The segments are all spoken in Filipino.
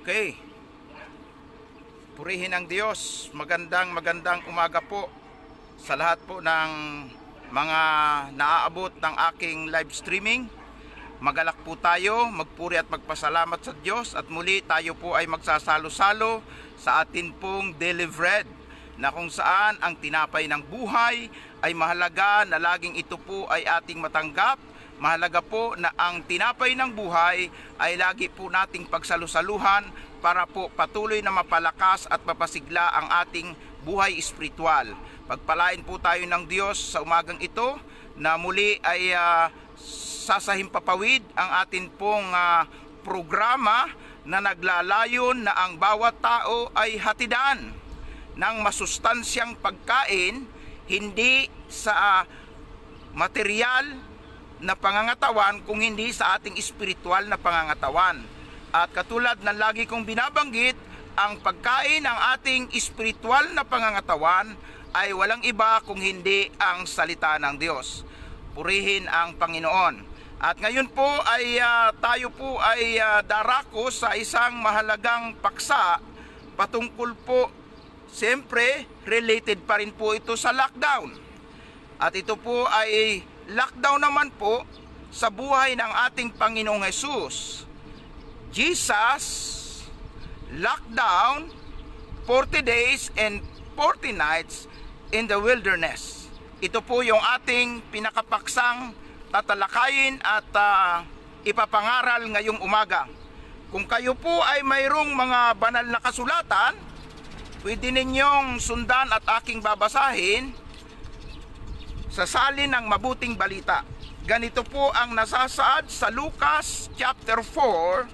Okay. Purihin ang Diyos. Magandang umaga po sa lahat po ng mga naaabot ng aking live streaming. Magalak po tayo, magpuri at magpasalamat sa Diyos, at muli tayo po ay magsasalo-salo sa atin pong daily bread, na kung saan ang tinapay ng buhay ay mahalaga na laging ito po ay ating matanggap. Mahalaga po na ang tinapay ng buhay ay lagi po nating pagsalusaluhan para po patuloy na mapalakas at mapasigla ang ating buhay espiritual. Pagpalain po tayo ng Diyos sa umagang ito na muli ay sasahimpapawid ang atin pong programa na naglalayon na ang bawat tao ay hatidan ng masustansyang pagkain, hindi sa material na pangangatawan, kung hindi sa ating espiritual na pangangatawan. At katulad ng lagi kong binabanggit, ang pagkain ng ating espiritual na pangangatawan ay walang iba kung hindi ang salita ng Diyos. Purihin ang Panginoon. At ngayon po ay tayo po ay darako sa isang mahalagang paksa patungkol po, siyempre related pa rin po ito sa lockdown. At ito po ay lockdown naman po sa buhay ng ating Panginoong Jesus. Jesus lockdown 40 days and 40 nights in the wilderness. Ito po yung ating pinakapaksang tatalakayin at ipapangaral ngayong umaga. Kung kayo po ay mayroong mga banal na kasulatan, pwede ninyong sundan at aking babasahin sa salin ng mabuting balita. Ganito po ang nasasaad sa Lucas chapter 4,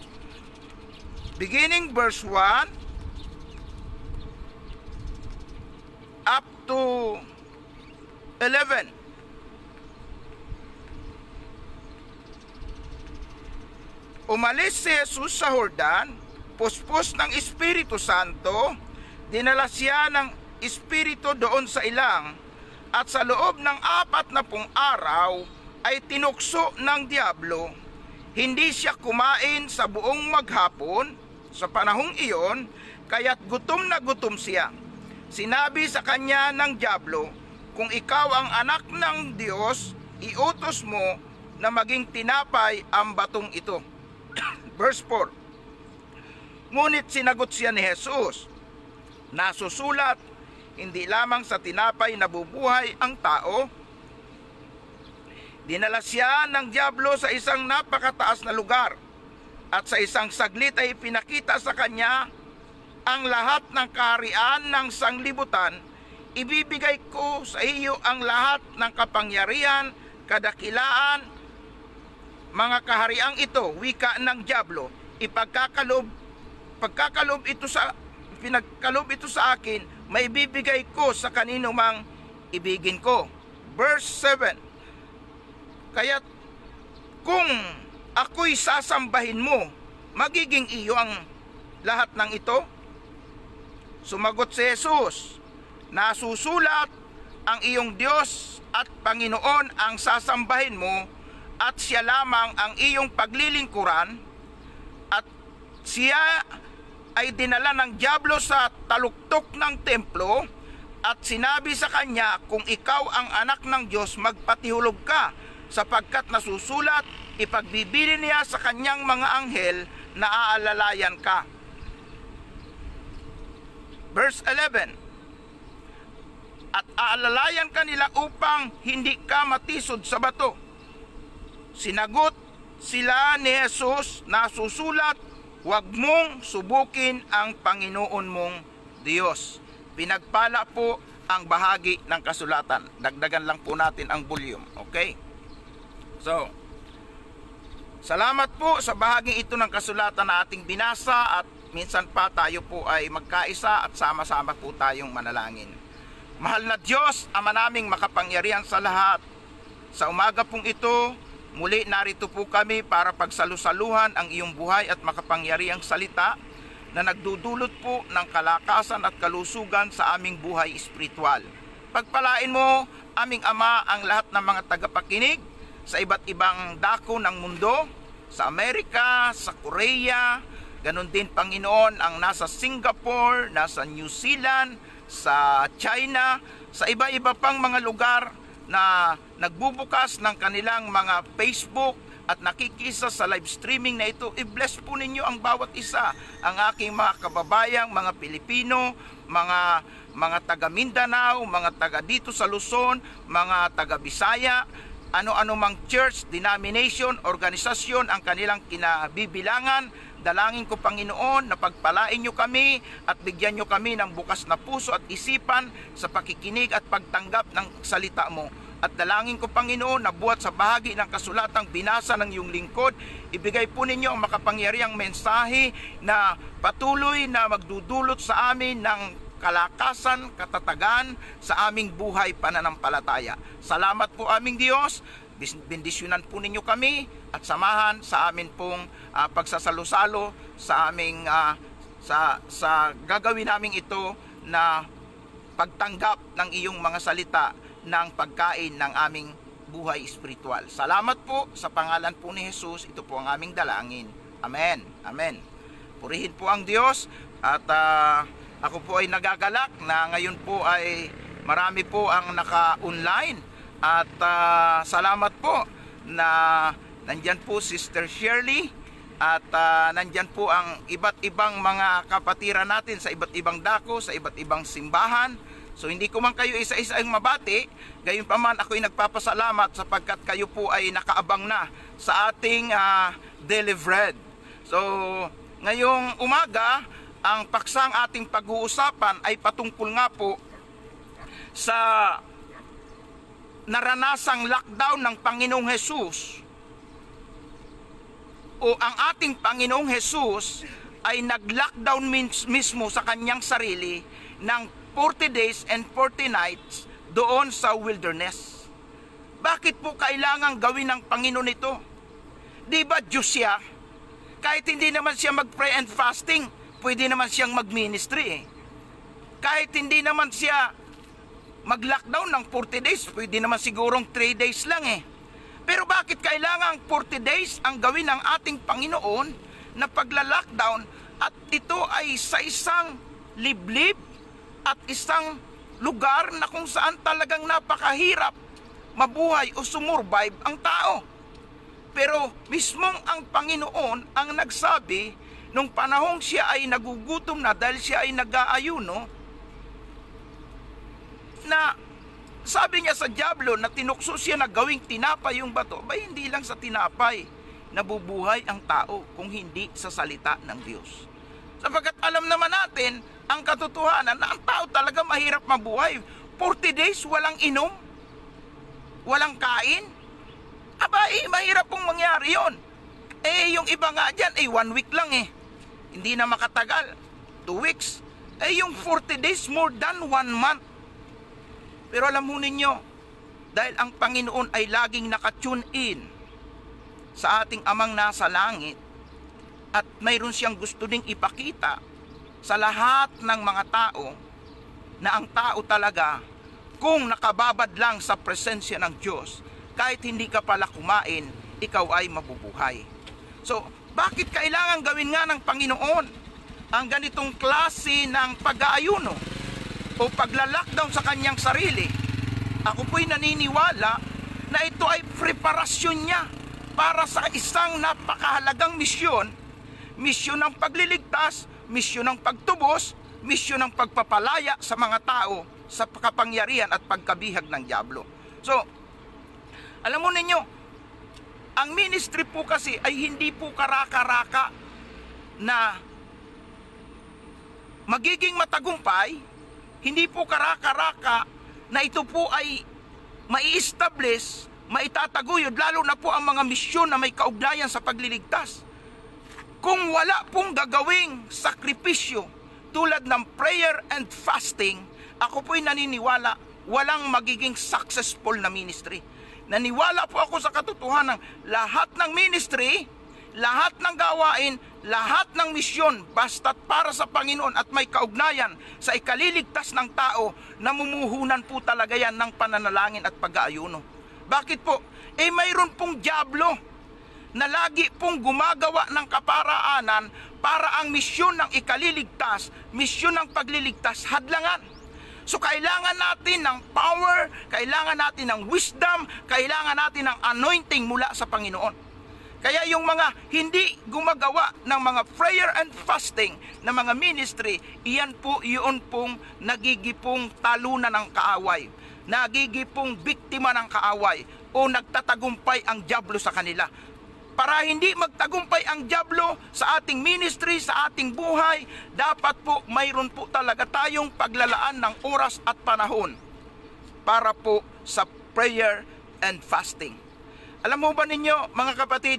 beginning verse 1 up to 11. Umalis si Jesus sa Jordan, puspos ng Espiritu Santo, dinala siya ng Espiritu doon sa ilang, at sa loob ng 40 araw ay tinukso ng diablo. Hindi siya kumain sa buong maghapon sa panahong iyon, kaya't gutom na gutom siya. Sinabi sa kanya ng diablo, kung ikaw ang anak ng Diyos, iutos mo na maging tinapay ang batong ito. Verse 4. Ngunit sinagot siya ni Jesus, nasusulat, hindi lamang sa tinapay nabubuhay ang tao. Dinala siya ng diablo sa isang napakataas na lugar, at sa isang saglit ay pinakita sa kanya ang lahat ng kaharian ng sanglibutan. Ibibigay ko sa iyo ang lahat ng kapangyarihan, kadakilaan, mga kahariang ito, wika ng diablo. Pinagkalob ito sa akin, may bibigay ko sa kanino mang ibigin ko. Verse 7. Kaya't kung ako'y sasambahin mo, magiging iyo ang lahat ng ito? Sumagot si Jesus, nasusulat, ang iyong Diyos at Panginoon ang sasambahin mo, at siya lamang ang iyong paglilingkuran. At siya ay dinala ng diablo sa taluktok ng templo, at sinabi sa kanya, kung ikaw ang anak ng Diyos, magpatihulog ka, sapagkat nasusulat, ipagbibili niya sa kanyang mga anghel na aalalayan ka. Verse 11. At aalalayan ka nila upang hindi ka matisod sa bato. Sinagot sila ni Jesus, nasusulat, huwag mong subukin ang Panginoon mong Diyos. Pinagpala po ang bahagi ng kasulatan. Dagdagan lang po natin ang volume. Okay? So, salamat po sa bahaging ito ng kasulatan na ating binasa, at minsan pa tayo po ay magkaisa at sama-sama po tayong manalangin. Mahal na Diyos, Ama naming makapangyarihan sa lahat, sa umaga pong ito, muli narito po kami para pagsalusaluhan ang iyong buhay at makapangyarihang salita na nagdudulot po ng kalakasan at kalusugan sa aming buhay espiritual. Pagpalain mo, aming Ama, ang lahat ng mga tagapakinig sa iba't ibang dako ng mundo, sa Amerika, sa Korea, Ganon din, Panginoon, ang nasa Singapore, nasa New Zealand, sa China, sa iba-iba pang mga lugar na nagbubukas ng kanilang mga Facebook at nakikisa sa live streaming na ito. I-bless po ninyo ang bawat isa, ang aking mga kababayang, mga Pilipino, mga taga Mindanao, mga taga dito sa Luzon, mga taga Bisaya, ano-ano mang church, denomination, organisasyon ang kanilang kinabibilangan. Dalangin ko, Panginoon, na pagpalain nyo kami at bigyan nyo kami ng bukas na puso at isipan sa pakikinig at pagtanggap ng salita mo. At dalangin ko, Panginoon, na buhat sa bahagi ng kasulatang binasa ng iyong lingkod, ibigay po ninyo ang makapangyarihang mensahe na patuloy na magdudulot sa amin ng kalakasan, katatagan sa aming buhay pananampalataya. Salamat po aming Diyos. Bendisyonan po ninyo kami at samahan sa amin pong pagsasalo-salo sa aming sa gagawin naming ito na pagtanggap ng iyong mga salita ng pagkain ng aming buhay espiritual. Salamat po sa pangalan po ni Jesus. Ito po ang aming dalangin. Amen. Amen. Purihin po ang Diyos at ako po ay nagagalak na ngayon po ay marami po ang naka-online. At salamat po na nandyan po Sister Shirley at nandyan po ang iba't ibang mga kapatiran natin sa iba't ibang dako, sa iba't ibang simbahan. So hindi ko man kayo isa-isa ang mabati, gayon pa man ako'y nagpapasalamat sapagkat kayo po ay nakaabang na sa ating daily bread. So ngayong umaga, ang paksang ating pag-uusapan ay patungkol nga po sa naranasang lockdown ng Panginoong Hesus, o ang ating Panginoong Hesus ay nag-lockdown mismo sa kanyang sarili ng 40 days and 40 nights doon sa wilderness. Bakit po kailangan gawin ng Panginoon ito? Di ba Diyos siya? Kahit hindi naman siya mag-pray and fasting, pwede naman siyang mag-ministry eh. Kahit hindi naman siya mag-lockdown ng 40 days, pwede naman sigurong 3 days lang eh. Pero bakit kailangan 40 days ang gawin ng ating Panginoon na pagla-lockdown at ito ay sa isang liblib at isang lugar na kung saan talagang napakahirap mabuhay o sumurvive ang tao. Pero mismong ang Panginoon ang nagsabi nung panahong siya ay nagugutom na dahil siya ay nag-aayuno, na sabi niya sa dyablo na tinukso siya na gawing tinapay yung bato. Ba, hindi lang sa tinapay nabubuhay ang tao kung hindi sa salita ng Diyos. Sapagkat alam naman natin ang katotohanan na ang tao talaga mahirap mabuhay. 40 days walang inom, walang kain. Aba, mahirap pong mangyari yon. Yung iba nga dyan, 1 week lang eh. Hindi na makatagal. 2 weeks. Yung 40 days more than 1 month. Pero alam mo ninyo, dahil ang Panginoon ay laging nakatune in sa ating Amang nasa langit at mayroon siyang gusto ding ipakita sa lahat ng mga tao na ang tao talaga, kung nakababad lang sa presensya ng Diyos, kahit hindi ka pala kumain, ikaw ay mabubuhay. So, bakit kailangan gawin nga ng Panginoon ang ganitong klase ng pag-aayuno o pagla-lockdown sa kanyang sarili? Ako po'y naniniwala na ito ay preparasyon niya para sa isang napakahalagang misyon. Misyon ng pagliligtas, misyon ng pagtubos, misyon ng pagpapalaya sa mga tao sa kapangyarihan at pagkabihag ng dyablo. So, alam mo ninyo, ang ministry po kasi ay hindi po karaka-raka na magiging matagumpay. Hindi po karaka-raka na ito po ay mai-establish, maitataguyod, lalo na po ang mga misyon na may kaugnayan sa pagliligtas. Kung wala pong gagawing sakripisyo tulad ng prayer and fasting, ako po'y naniniwala walang magiging successful na ministry. Naniwala po ako sa katotohanan, lahat ng ministry, lahat ng gawain, lahat ng misyon, basta't para sa Panginoon at may kaugnayan sa ikaliligtas ng tao, namumuhunan po talaga yan ng pananalangin at pag-aayuno. Bakit po? Mayroon pong dyablo na lagi pong gumagawa ng kaparaanan para ang misyon ng ikaliligtas, misyon ng pagliligtas, hadlangan. So kailangan natin ng power, kailangan natin ng wisdom, kailangan natin ng anointing mula sa Panginoon. Kaya yung mga hindi gumagawa ng mga prayer and fasting na mga ministry, iyan po yun pong nagigipong talunan ng kaaway, nagigipong biktima ng kaaway, o nagtatagumpay ang dyablo sa kanila. Para hindi magtagumpay ang dyablo sa ating ministry, sa ating buhay, dapat po mayroon po talaga tayong paglalaan ng oras at panahon para po sa prayer and fasting. Alam mo ba ninyo, mga kapatid,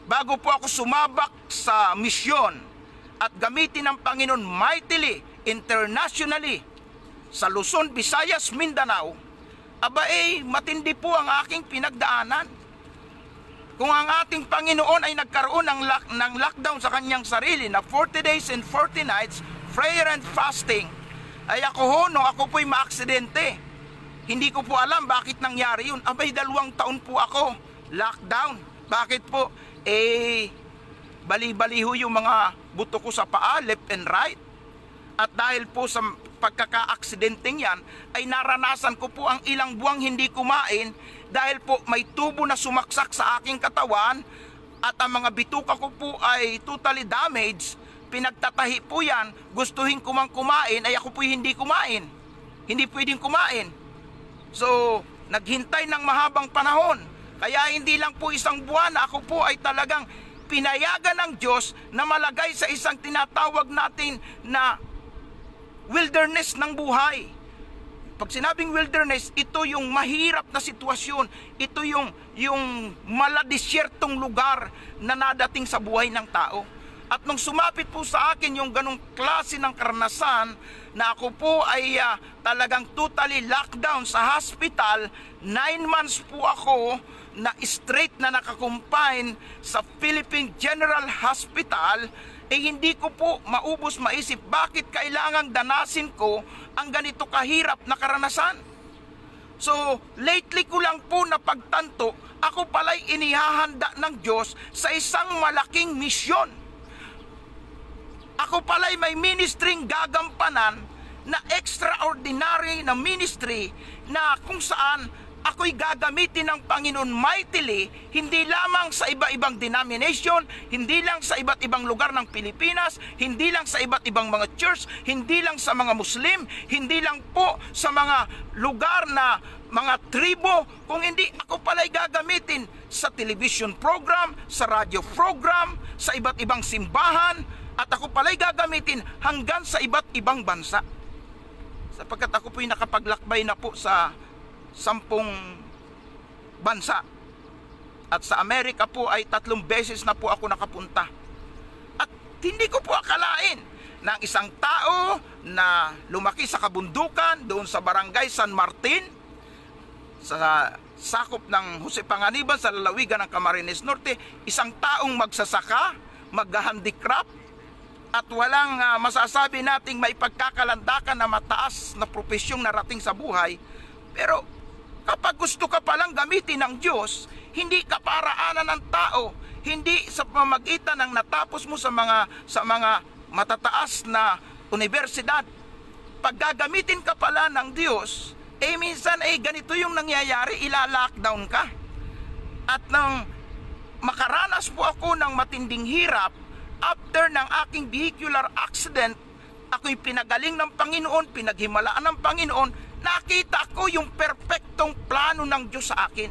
bago po ako sumabak sa misyon at gamitin ng Panginoon mightily, internationally, sa Luzon, Visayas, Mindanao, matindi po ang aking pinagdaanan. Kung ang ating Panginoon ay nagkaroon ng lockdown sa kanyang sarili na 40 days and 40 nights, prayer and fasting, ay ako nung ako po'y maaksidente. Hindi ko po alam bakit nangyari yun. 2 taon po ako, lockdown. Bakit po? Bali-bali ho yung mga buto ko sa paa, left and right. At dahil po sa pagkaka-aksidenteng yan, ay naranasan ko po ang ilang buwang hindi kumain dahil po may tubo na sumaksak sa aking katawan at ang mga bituka ko po ay totally damaged. Pinagtatahi po yan, gustuhin ko mang kumain, ay ako po hindi kumain. Hindi pwedeng kumain. So, naghintay ng mahabang panahon. Kaya hindi lang po isang buwan na ako po ay talagang pinayagan ng Diyos na malagay sa isang tinatawag natin na wilderness ng buhay. Pag sinabing wilderness, ito yung mahirap na sitwasyon. Ito yung maladisyertong lugar na nadating sa buhay ng tao. At nung sumapit po sa akin yung ganong klase ng karanasan na ako po ay talagang totally lockdown sa hospital, 9 months po ako na straight na nakakumpine sa Philippine General Hospital, hindi ko po maubos maisip bakit kailangang danasin ko ang ganito kahirap na karanasan. So, lately ko lang po napagtanto, ako pala'y inihahanda ng Diyos sa isang malaking misyon. Ako pala'y may ministring gagampanan na extraordinary na ministry na kung saan ako'y gagamitin ng Panginoon mightily, hindi lamang sa iba-ibang denomination, hindi lang sa iba't ibang lugar ng Pilipinas, hindi lang sa iba't ibang mga church, hindi lang sa mga Muslim, hindi lang po sa mga lugar na mga tribo, kung hindi ako pala'y gagamitin sa television program, sa radio program, sa iba't ibang simbahan, at ako pala'y gagamitin hanggang sa iba't ibang bansa. Sapagkat ako po'y nakapaglakbay na po sa 10 bansa. At sa Amerika po ay 3 beses na po ako nakapunta. At hindi ko po akalain na ang isang tao na lumaki sa kabundukan doon sa barangay San Martin, sa sakop ng Jose Panganiban sa lalawigan ng Camarines Norte, isang taong magsasaka, mag-handicraft, at walang masasabi nating may pagkakalandakan na mataas na profesyong narating sa buhay. Pero kapag gusto ka palang gamitin ng Diyos, hindi ka paraanan ng tao, hindi sa pamamagitan ng natapos mo sa mga matataas na universidad. Pag gagamitin ka pala ng Diyos, minsan ganito yung nangyayari, ila-lockdown ka. At nang makaranas po ako ng matinding hirap, after ng aking vehicular accident, ako'y pinagaling ng Panginoon, pinaghimalaan ng Panginoon, nakita ko yung perpektong plano ng Diyos sa akin.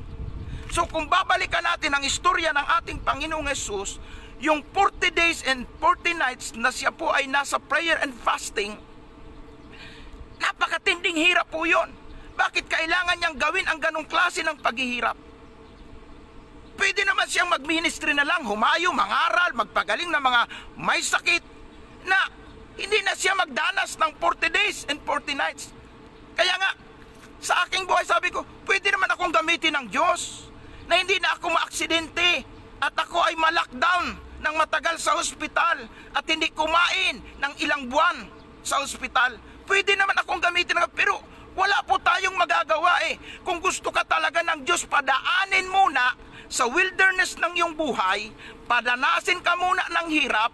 So kung babalikan natin ang istorya ng ating Panginoong Hesus, yung 40 days and 40 nights na siya po ay nasa prayer and fasting, napakatinding hirap po yun. Bakit kailangan niyang gawin ang ganong klase ng paghihirap? Pwede naman siyang mag-ministry na lang, humayo, mangaral, magpagaling ng mga may sakit, na hindi na siya magdanas ng 40 days and 40 nights. Kaya nga, sa aking buhay sabi ko, pwede naman akong gamitin ng Diyos na hindi na ako maaksidente at ako ay ma-lockdown ng matagal sa ospital at hindi kumain ng ilang buwan sa ospital. Pwede naman akong gamitin ng, pero wala po tayong magagawa. Kung gusto ka talaga ng Diyos, padaanin muna sa wilderness ng iyong buhay, padanasin ka muna ng hirap.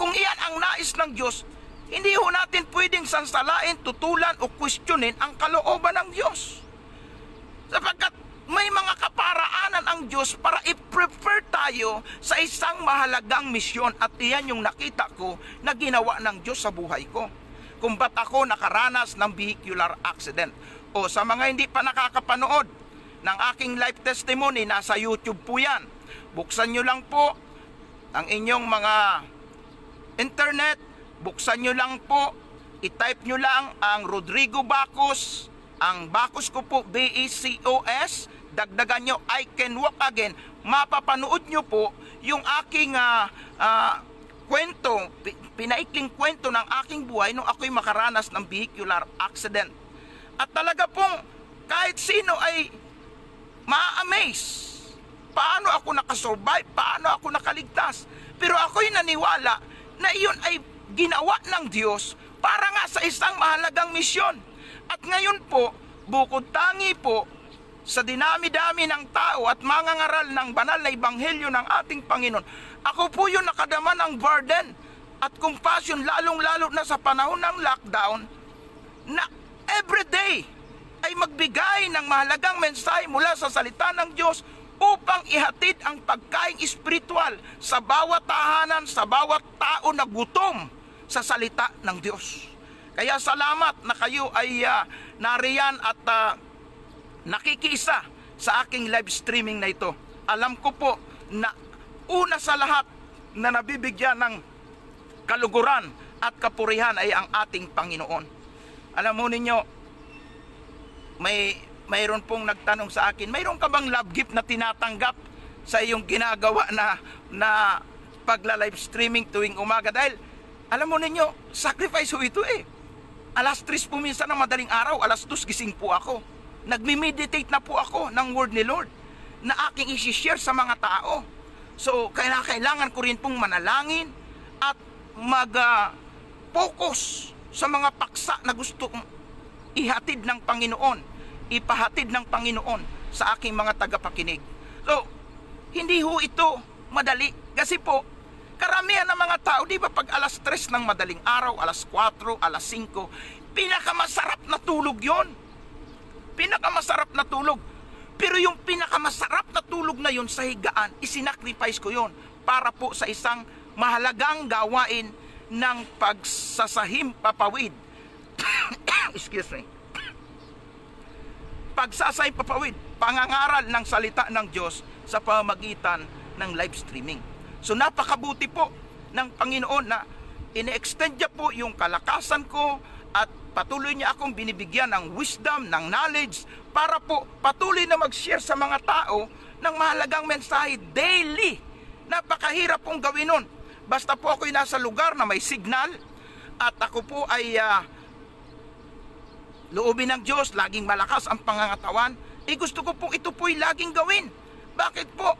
Kung iyan ang nais ng Diyos, hindi ho natin pwedeng sansalain, tutulan o questionin ang kalooban ng Diyos. Sapagkat may mga kaparaanan ang Diyos para i-prepare tayo sa isang mahalagang misyon, at iyan yung nakita ko na ginawa ng Diyos sa buhay ko. Kung ba't ako nakaranas ng vehicular accident. O sa mga hindi pa nakakapanood ng aking life testimony, nasa YouTube po yan. Buksan nyo lang po ang inyong mga internet, buksan nyo lang po, i-type nyo lang ang Rodrigo Bacos, ang Bacos ko po, B-A-C-O-S, dagdagan nyo, I Can Walk Again, mapapanood nyo po yung aking kwento, pinaikling kwento ng aking buhay nung ako'y makaranas ng vehicular accident. At talaga pong kahit sino ay ma-amaze. Paano ako nakasurvive? Paano ako nakaligtas? Pero ako'y naniwala na iyon ay ginawa ng Diyos para nga sa isang mahalagang misyon. At ngayon po, bukod tangi po sa dinami-dami ng tao at mangangaral ng banal na ebanghelyo ng ating Panginoon, ako po yung nakadama ng burden at compassion, lalong-lalo na sa panahon ng lockdown, na everyday ay magbigay ng mahalagang mensahe mula sa salita ng Diyos upang ihatid ang pagkaing espiritual sa bawat tahanan, sa bawat tao na gutom sa salita ng Diyos. Kaya salamat na kayo ay nariyan at nakikisa sa aking live streaming na ito. Alam ko po na una sa lahat na nabibigyan ng kaluguran at kapurihan ay ang ating Panginoon. Alam mo ninyo, mayroon pong nagtanong sa akin, mayroon ka bang love gift na tinatanggap sa iyong ginagawa na pagla-live streaming tuwing umaga? Dahil, alam mo ninyo, sacrifice ho ito eh. Alas 3 po minsan ng madaling araw, alas 2 gising po ako. Nagmi-meditate na po ako ng word ni Lord na aking isi-share sa mga tao. So, kailangan ko rin pong manalangin at mag-focus sa mga paksa na gusto ihatid ng Panginoon, ipahatid ng Panginoon sa aking mga tagapakinig. So, hindi ho ito madali. Kasi po, karamihan ng mga tao, di ba pag alas 3 ng madaling araw, alas 4, alas 5, pinakamasarap na tulog yon. Pinakamasarap na tulog. Pero yung pinakamasarap na tulog na yon sa higaan, isinakrifice ko yon para po sa isang mahalagang gawain ng pagsasahim papawid. Excuse me. Pagsasahim papawid, pangangaral ng salita ng Diyos sa pamamagitan ng live streaming. So napakabuti po ng Panginoon na ine-extend niya po yung kalakasan ko at patuloy niya akong binibigyan ng wisdom, ng knowledge para po patuloy na mag-share sa mga tao ng mahalagang mensahe daily. Napakahirap pong gawin nun. Basta po ako'y nasa lugar na may signal at ako po ay loobin ng Diyos, laging malakas ang pangangatawan, gusto ko po ito po'y laging gawin. Bakit po?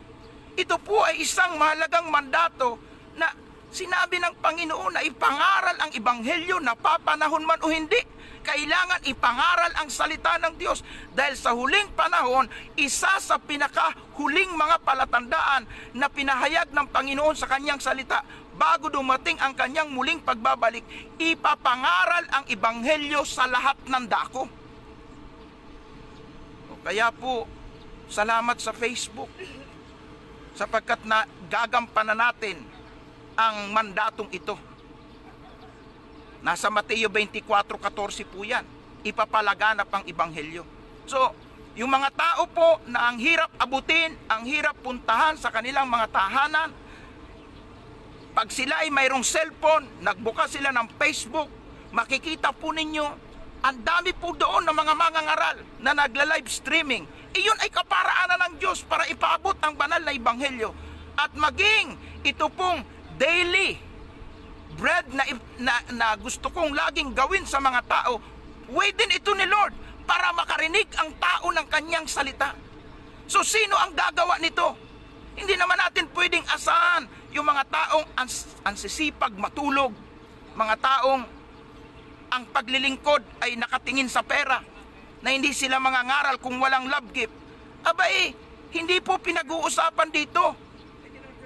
Ito po ay isang mahalagang mandato na sinabi ng Panginoon na ipangaral ang ebanghelyo na papanahon man o hindi. Kailangan ipangaral ang salita ng Diyos dahil sa huling panahon, isa sa pinakahuling mga palatandaan na pinahayag ng Panginoon sa kanyang salita, bago dumating ang kanyang muling pagbabalik, ipapangaral ang ebanghelyo sa lahat ng dako. Kaya po, salamat sa Facebook sapagkat gagampanan natin ang mandatong ito. Nasa Mateo 24:14 po yan. Ipapalaganap ang ebanghelyo. So, yung mga tao po na ang hirap abutin, ang hirap puntahan sa kanilang mga tahanan, pag sila ay mayroong cellphone, nagbuka sila ng Facebook, makikita po ninyo, ang dami po doon ng mga mangangaral na nagla-live streaming. Iyon ay kaparaanan ng Diyos para ipaabot ang banal na ebanghelyo. At maging ito pong daily bread na gusto kong laging gawin sa mga tao, way din ito ni Lord para makarinig ang tao ng kanyang salita. So sino ang gagawa nito? Hindi naman natin pwedeng asahan yung mga taong ansisipag matulog, mga taong ang paglilingkod ay nakatingin sa pera, na hindi sila mangangaral kung walang love gift. Abay, Hindi po pinag-uusapan dito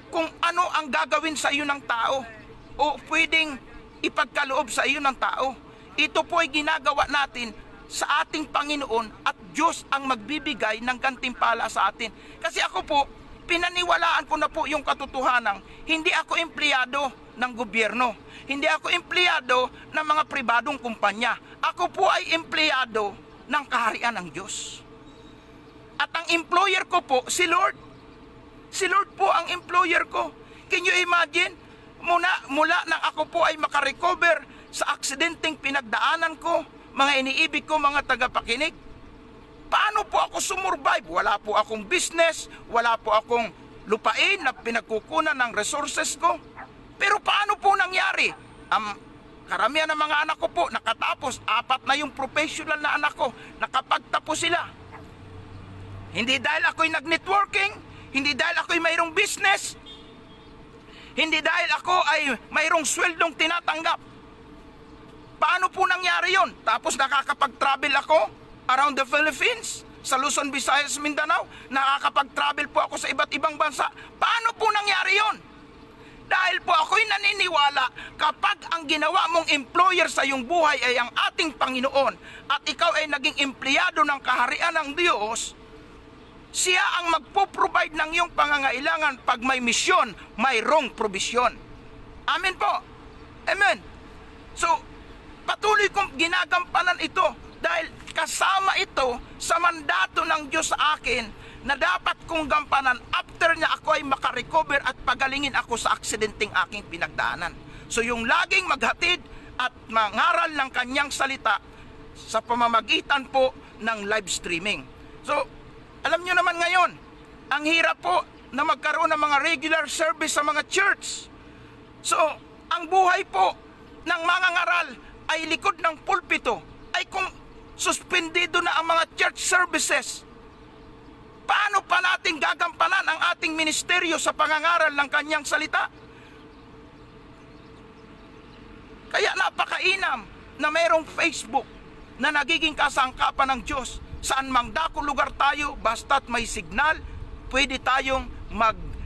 kung ano ang gagawin sa iyo ng tao o pwedeng ipagkaloob sa iyo ng tao. Ito po ay ginagawa natin sa ating Panginoon at Diyos ang magbibigay ng gantimpala sa atin. Kasi ako po, pinaniwalaan ko na po yung katotohanan. Hindi ako empleyado ng gobyerno. Hindi ako empleyado ng mga pribadong kumpanya. Ako po ay empleyado ng kaharian ng Diyos. At ang employer ko po, si Lord. Si Lord po ang employer ko. Can you imagine? Mula nang ako po ay makarecover sa aksidenteng pinagdaanan ko, mga iniibig ko, mga tagapakinig, paano po ako sumurvive? Wala po akong business, wala po akong lupain na pinagkukunan ng resources ko. Pero paano po nangyari? Karamihan ng mga anak ko po nakatapos, 4 na yung professional na anak ko, nakapagtapos sila. Hindi dahil ako'y nag-networking, hindi dahil ako'y mayroong business, hindi dahil ako ay mayroong sweldong tinatanggap. Paano po nangyari yon? Tapos nakakapag-travel ako around the Philippines, sa Luzon, Visayas, Mindanao. Nakakapag-travel po ako sa iba't ibang bansa. Paano po nangyari yon? Dahil po ako'y naniniwala, kapag ang ginawa mong employer sa iyong buhay ay ang ating Panginoon at ikaw ay naging empleyado ng kaharian ng Diyos, siya ang magpo-provide ng iyong pangangailangan. Pag may misyon, mayroong probisyon. Amen po. Amen. So, patuloy kong ginagampanan ito dahil kasama ito sa mandato ng Diyos sa akin na dapat kong gampanan after niya ako ay makarecover at pagalingin ako sa aksidenteng aking pinagdaanan. So yung laging maghatid at mangaral ng kanyang salita sa pamamagitan po ng live streaming. So, alam nyo naman ngayon, ang hirap po na magkaroon ng mga regular service sa mga church. So, ang buhay po ng mga ngaral ay likod ng pulpito, ay kung suspendido na ang mga church services, paano pa natin gagampanan ang ating ministeryo sa pangangaral ng kanyang salita? Kaya napakainam na mayroong Facebook na nagiging kasangkapan ng Diyos. Saan mang dako lugar tayo, basta't may signal, pwede tayong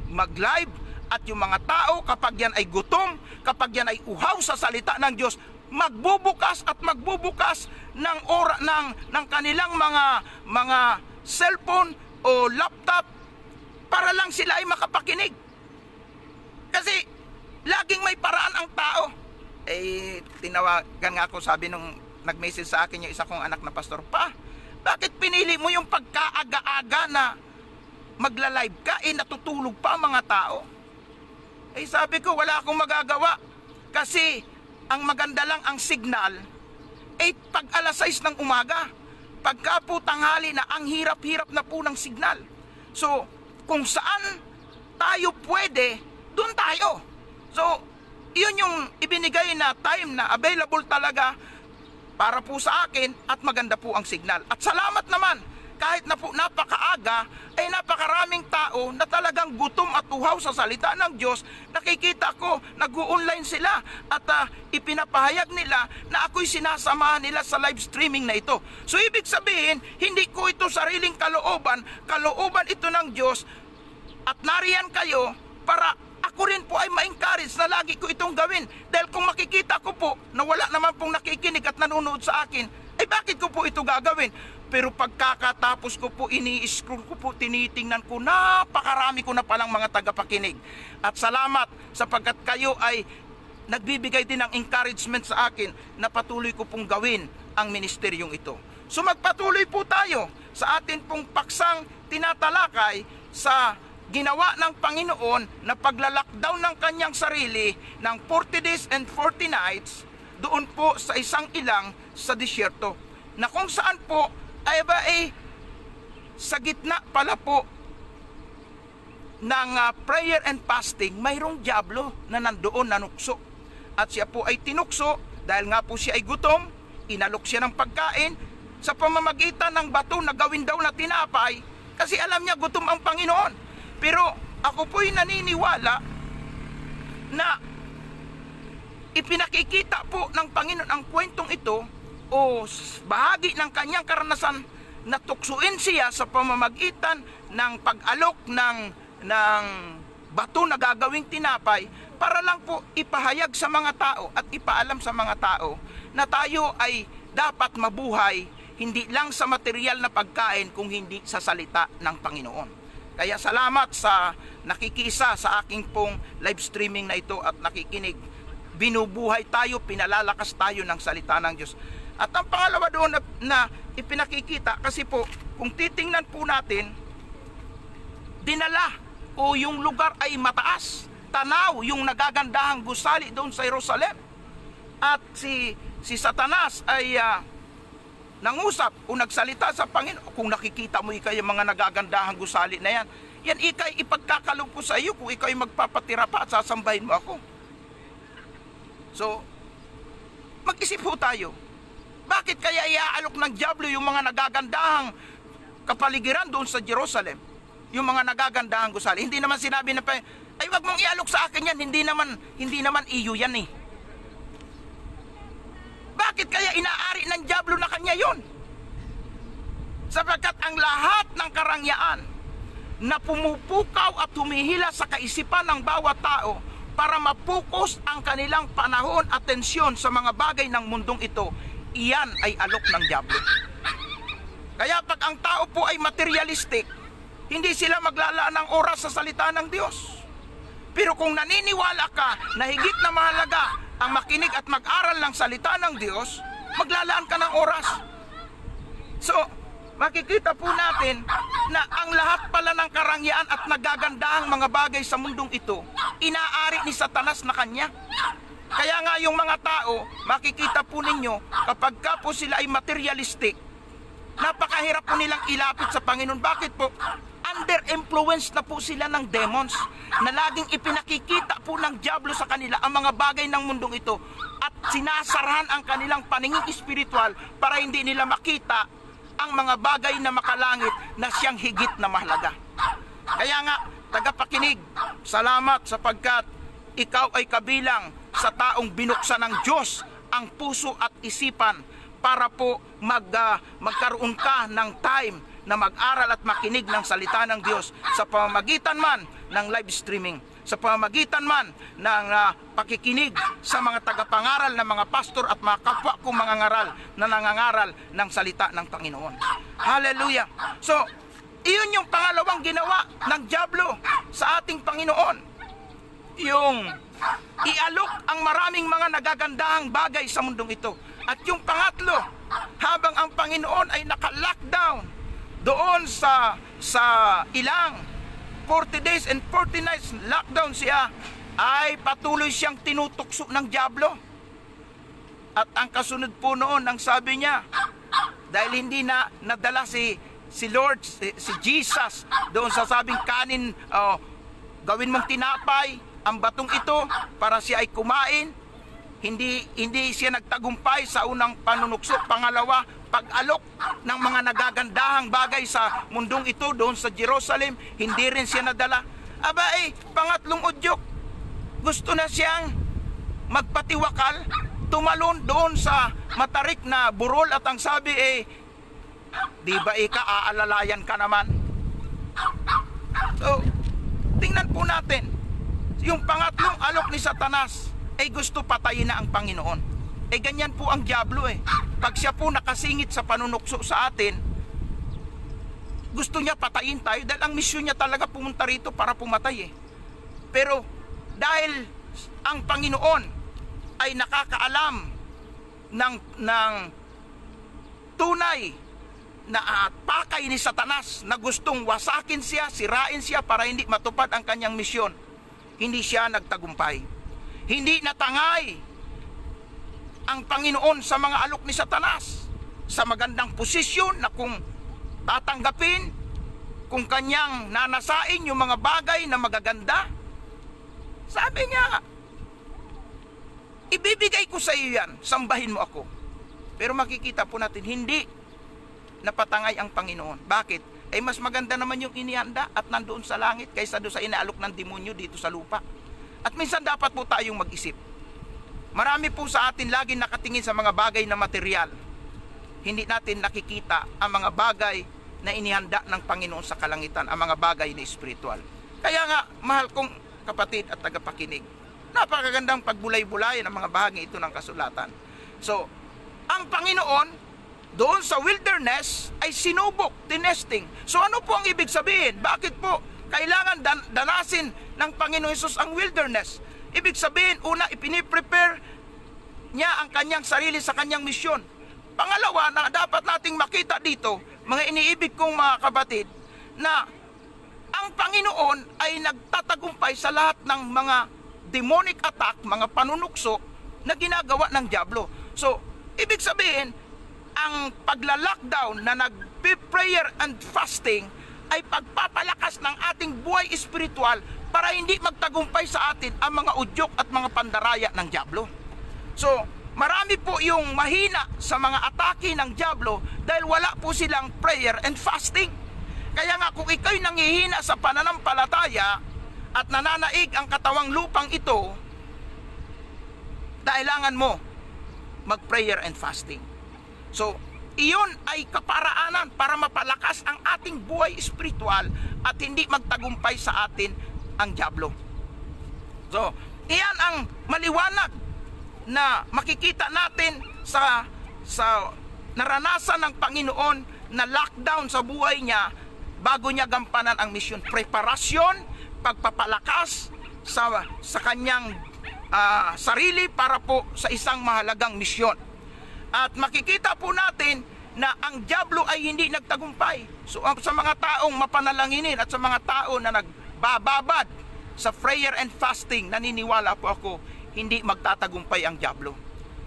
mag-live. At yung mga tao, kapag yan ay gutom, kapag yan ay uhaw sa salita ng Diyos, magbubukas at magbubukas ng kanilang mga cellphone o laptop para lang sila ay makapakinig. Kasi laging may paraan ang tao. Tinawagan nga ako, sabi nung nag-message sa akin yung isa kong anak na pastor, "Pa, bakit pinili mo yung pagkaaga-aga na magla-live ka? Natutulog pa ang mga tao." Sabi ko, wala akong magagawa. Kasi ang maganda lang ang signal pag alas 6 ng umaga. Pagka po tanghali na, ang hirap-hirap na po ng signal. So, kung saan tayo pwede, doon tayo. So, yun yung ibinigay na time na available talaga para po sa akin at maganda po ang signal. At salamat naman, kahit na po napakaaga, ay napakaraming tao na talagang gutom at uhaw sa salita ng Diyos. Nakikita ko, nag-online sila at ipinapahayag nila na ako'y sinasamahan nila sa live streaming na ito. So ibig sabihin, hindi ko ito sariling kalooban, kalooban ito ng Diyos, at nariyan kayo para ako rin po ay ma-encourage na lagi ko itong gawin. Dahil kung makikita ko po na wala naman pong nakikinig at nanonood sa akin, bakit ko po ito gagawin? Pero pagkakatapos ko po, ini-scroll ko po, tinitingnan ko, napakarami ko na palang mga tagapakinig. At salamat sapagkat kayo ay nagbibigay din ng encouragement sa akin na patuloy ko pong gawin ang ministeryong ito. So magpatuloy po tayo sa atin pong paksang tinatalakay sa ginawa ng Panginoon na paglalakdown ng kanyang sarili ng 40 days and 40 nights doon po sa isang ilang sa disyerto, na kung saan po sa gitna pala po ng prayer and fasting, mayroong dyablo na nandoon nanukso. At siya po ay tinukso dahil nga po siya ay gutom, inalok siya ng pagkain sa pamamagitan ng bato na gawin daw na tinapay, kasi alam niya gutom ang Panginoon. Pero ako po'y naniniwala na ipinakikita po ng Panginoon ang kwentong ito o bahagi ng kanyang karanasan natuksuin siya sa pamamagitan ng pag-alok ng bato na gagawing tinapay para lang po ipahayag sa mga tao at ipaalam sa mga tao na tayo ay dapat mabuhay hindi lang sa material na pagkain kung hindi sa salita ng Panginoon. Kaya salamat sa nakikisa sa aking pong live streaming na ito at nakikinig. Binubuhay tayo, pinalalakas tayo ng salita ng Diyos. At ang pangalawa doon na ipinakikita, kasi po kung titingnan po natin, dinala o yung lugar ay mataas, tanaw yung nagagandahang gusali doon sa Jerusalem. At si Satanas ay nangusap o nagsalita sa Panginoon. Kung nakikita mo ikay yung mga nagagandahang gusali na yan, yan ikay ipagkakalog ko sa iyo kung ikay magpapatira pa at sasambahin mo ako. So, mag-isip po tayo. Bakit kaya iaalok ng dyablo yung mga nagagandahang kapaligiran doon sa Jerusalem? Yung mga nagagandahang gusali. Hindi naman sinabi na ay wag mong ialok sa akin yan, hindi naman iyo yan eh. Bakit kaya inaari ng dyablo na kanya yon? Sapagkat ang lahat ng karangyaan na pumupukaw at humihila sa kaisipan ng bawat tao para mapokus ang kanilang panahon at tensyon sa mga bagay ng mundong ito, iyan ay alok ng dyablo. Kaya pag ang tao po ay materialistic, hindi sila maglalaan ng oras sa salita ng Diyos. Pero kung naniniwala ka na higit na mahalaga ang makinig at mag-aral ng salita ng Diyos, maglalaan ka ng oras. So, makikita po natin na ang lahat pala ng karangyaan at nagagandahang mga bagay sa mundong ito, inaari ni Satanas na kanya. Kaya nga yung mga tao, makikita po ninyo, kapag ka po sila ay materialistic, napakahirap po nilang ilapit sa Panginoon. Bakit po? Under influence na po sila ng demons na laging ipinakikita po ng dyablo sa kanila ang mga bagay ng mundong ito at sinasarahan ang kanilang paningin espiritual para hindi nila makita ang mga bagay na makalangit na siyang higit na mahalaga. Kaya nga, tagapakinig, salamat sapagkat ikaw ay kabilang sa taong binuksan ng Diyos ang puso at isipan para po magkaroon ka ng time na mag-aral at makinig ng salita ng Diyos sa pamamagitan man ng live streaming, sa pamamagitan man ng pakikinig sa mga tagapangaral ng mga pastor at mga kapwa kong mga ngaral na nangangaral ng salita ng Panginoon. Hallelujah! So, iyon yung pangalawang ginawa ng dyablo sa ating Panginoon. Yung ialok ang maraming mga nagagandahang bagay sa mundong ito. At yung pangatlo, habang ang Panginoon ay naka-lockdown doon sa ilang 40 days and 40 nights lockdown siya, ay patuloy siyang tinutukso ng dyablo. At ang kasunod po noon, ang sabi niya, dahil hindi na nadala si Lord, si Jesus doon sa sabing kanin, gawin mong tinapay ang batong ito para siya ay kumain, hindi siya nagtagumpay sa unang panunukso. Pangalawa, pag-alok ng mga nagagandahang bagay sa mundong ito doon sa Jerusalem, hindi rin siya nadala. Aba pangatlong udyok, gusto na siyang magpatiwakal, tumalon doon sa matarik na burol at ang sabi di ba aalalayan ka naman? So, tingnan po natin, yung pangatlong alok ni Satanas ay gusto patayin na ang Panginoon. Ganyan po ang dyablo Pag siya po nakasingit sa panunukso sa atin, gusto niya patayin tayo dahil ang misyon niya talaga pumunta rito para pumatay Pero dahil ang Panginoon ay nakakaalam ng tunay na pakay ni Satanas na gustong wasakin siya, sirain siya para hindi matupad ang kanyang misyon, hindi siya nagtagumpay. Hindi natangay ang Panginoon sa mga alok ni Satanas sa magandang posisyon na kung tatanggapin, kung kanyang nanasain yung mga bagay na magaganda. Sabi niya, ibibigay ko sa iyo yan, sambahin mo ako. Pero makikita po natin, hindi napatangay ang Panginoon. Bakit? Mas maganda naman yung inihanda at nandoon sa langit kaysa doon sa inaalok ng demonyo dito sa lupa. At minsan dapat po tayong mag-isip. Marami po sa atin lagi nakatingin sa mga bagay na material. hindi natin nakikita ang mga bagay na inihanda ng Panginoon sa kalangitan, ang mga bagay na espiritual. Kaya nga, mahal kong kapatid at tagapakinig, napakagandang pagbulay-bulayan ang mga bahagi ito ng kasulatan. So, ang Panginoon, doon sa wilderness, ay sinubok, tinesting. So, ano po ang ibig sabihin? Bakit po kailangan danasin ng Panginoon Hesus ang wilderness? Ibig sabihin, una, ipiniprepare niya ang kanyang sarili sa kanyang misyon. Pangalawa, na dapat nating makita dito, mga iniibig kong mga kapatid, na ang Panginoon ay nagtatagumpay sa lahat ng mga demonic attack, mga panunukso na ginagawa ng dyablo. So, ibig sabihin, ang pagla-lockdown na nag-prayer and fasting ay pagpapalakas ng ating buhay espiritual para hindi magtagumpay sa atin ang mga udyok at mga pandaraya ng dyablo. So, marami po yung mahina sa mga atake ng dyablo dahil wala po silang prayer and fasting. Kaya nga kung ikaw'y nangihina sa pananampalataya at nananaig ang katawang lupang ito, kailangan mo mag-prayer and fasting. So, iyon ay kaparaanan para mapalakas ang ating buhay espiritual at hindi magtagumpay sa atin ang dyablo. So, iyan ang maliwanag na makikita natin sa naranasan ng Panginoon na lockdown sa buhay niya bago niya gampanan ang misyon. Preparasyon, pagpapalakas sa kanyang sarili para po sa isang mahalagang misyon. At makikita po natin na ang dyablo ay hindi nagtagumpay. So sa mga taong mapanalanginin at sa mga tao na nagbababad sa prayer and fasting, naniniwala po ako, hindi magtatagumpay ang dyablo.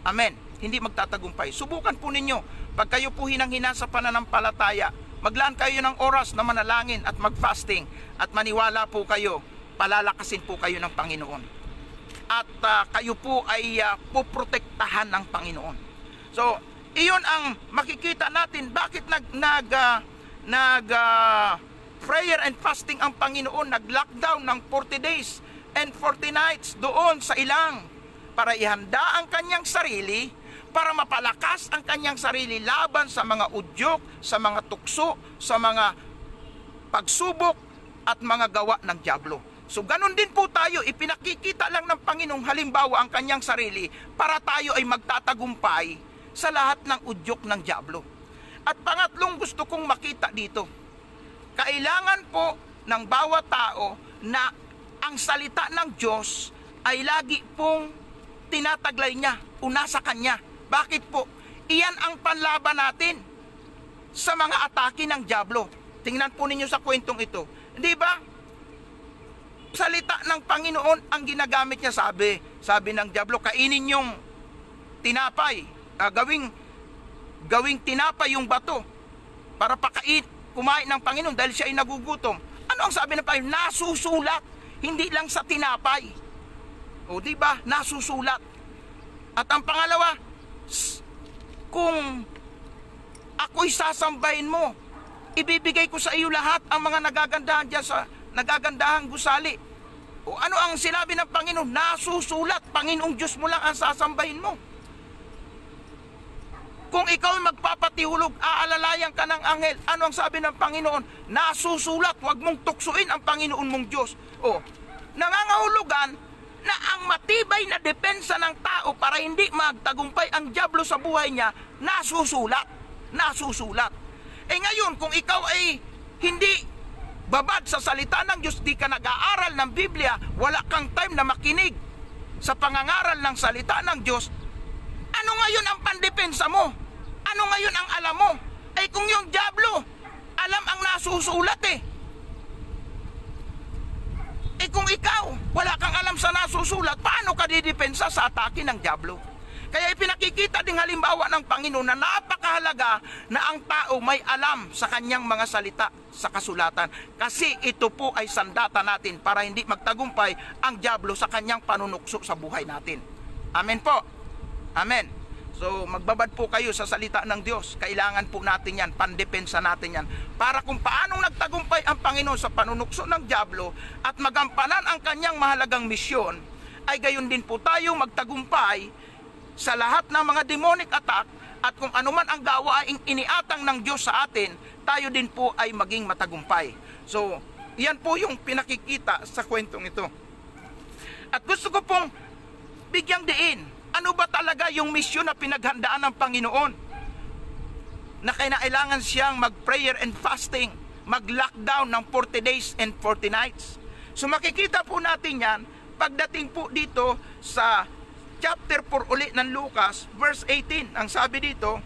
Amen. Hindi magtatagumpay. Subukan po ninyo, pag kayo po hinang-hina sa pananampalataya, maglaan kayo ng oras na manalangin at mag-fasting at maniwala po kayo, palalakasin po kayo ng Panginoon. At kayo po ay poprotektahan ng Panginoon. So, iyon ang makikita natin bakit prayer and fasting ang Panginoon, nag-lockdown ng 40 days and 40 nights doon sa ilang para ihanda ang kanyang sarili, para mapalakas ang kanyang sarili laban sa mga udyok, sa mga tukso, sa mga pagsubok at mga gawa ng dyablo. So ganun din po tayo, ipinakikita lang ng Panginoong halimbawa ang kanyang sarili para tayo ay magtatagumpay sa lahat ng udyok ng dyablo. At pangatlong gusto kong makita dito, kailangan po ng bawat tao na ang salita ng Diyos ay lagi pong tinataglay niya, una sa kanya. Bakit po? Iyan ang panlaban natin sa mga atake ng dyablo. Tingnan po ninyo sa kwentong ito. Di ba? Salita ng Panginoon ang ginagamit niya, sabi ng dyablo, kainin yung tinapay, gawing tinapay yung bato para kumain ng Panginoon dahil siya ay nagugutom. Ano ang sabi ng Panginoon? Nasusulat, hindi lang sa tinapay. O di ba? Nasusulat. At ang pangalawa, kung ako'y sasambahin mo, ibibigay ko sa iyo lahat ang mga nagagandahan dyan sa nagagandahang gusali. O ano ang sinabi ng Panginoon? Nasusulat, Panginoong Diyos mo lang ang sasambahin mo. Kung ikaw magpapatihulog, aalalayan ka ng anghel, ano ang sabi ng Panginoon? Nasusulat, huwag mong tuksuin ang Panginoon mong Diyos. O, nangangahulugan na ang matibay na depensa ng tao para hindi magtagumpay ang dyablo sa buhay niya, nasusulat. Nasusulat. Eh ngayon, kung ikaw ay hindi babad sa salita ng Diyos, di ka nag-aaral ng Biblia, wala kang time na makinig sa pangangaral ng salita ng Diyos, ano ngayon ang pandepensa mo? Ano ngayon ang alam mo? Eh kung yung dyablo, alam ang nasusulat eh. Eh kung ikaw, wala kang alam sa nasusulat, paano ka didepensa sa atake ng dyablo? Kaya ipinakikita ding halimbawa ng Panginoon na napakahalaga na ang tao may alam sa kanyang mga salita sa kasulatan. Kasi ito po ay sandata natin para hindi magtagumpay ang dyablo sa kanyang panunukso sa buhay natin. Amen po. Amen. So magbabad po kayo sa salita ng Diyos. Kailangan po natin yan, pandepensa natin yan. Para kung paanong nagtagumpay ang Panginoon sa panunukso ng dyablo at magampanan ang kanyang mahalagang misyon, ay gayon din po tayo magtagumpay sa lahat ng mga demonic attack At kung anuman ang gawaing iniatang ng Diyos sa atin, tayo din po ay maging matagumpay. So, yan po yung pinakikita sa kwentong ito. At gusto ko pong bigyang diin, ano ba talaga yung misyon na pinaghandaan ng Panginoon? Na kailangan siyang mag-prayer and fasting, mag-lockdown ng 40 days and 40 nights. So makikita po natin yan pagdating po dito sa chapter 4 uli ng Lucas, verse 18. Ang sabi dito,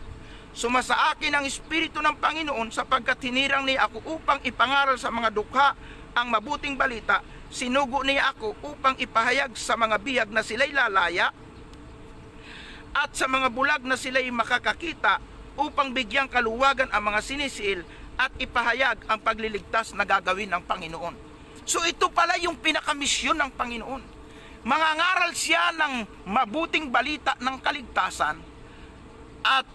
sumasa akin ang Espiritu ng Panginoon sapagkat hinirang niya ako upang ipangaral sa mga dukha ang mabuting balita. Sinugo niya ako upang ipahayag sa mga bihag na sila'y lalaya at sa mga bulag na sila'y makakakita, upang bigyang kaluwagan ang mga sinisiil at ipahayag ang pagliligtas na gagawin ng Panginoon. So ito pala yung pinakamisyon ng Panginoon. Mangangaral siya ng mabuting balita ng kaligtasan at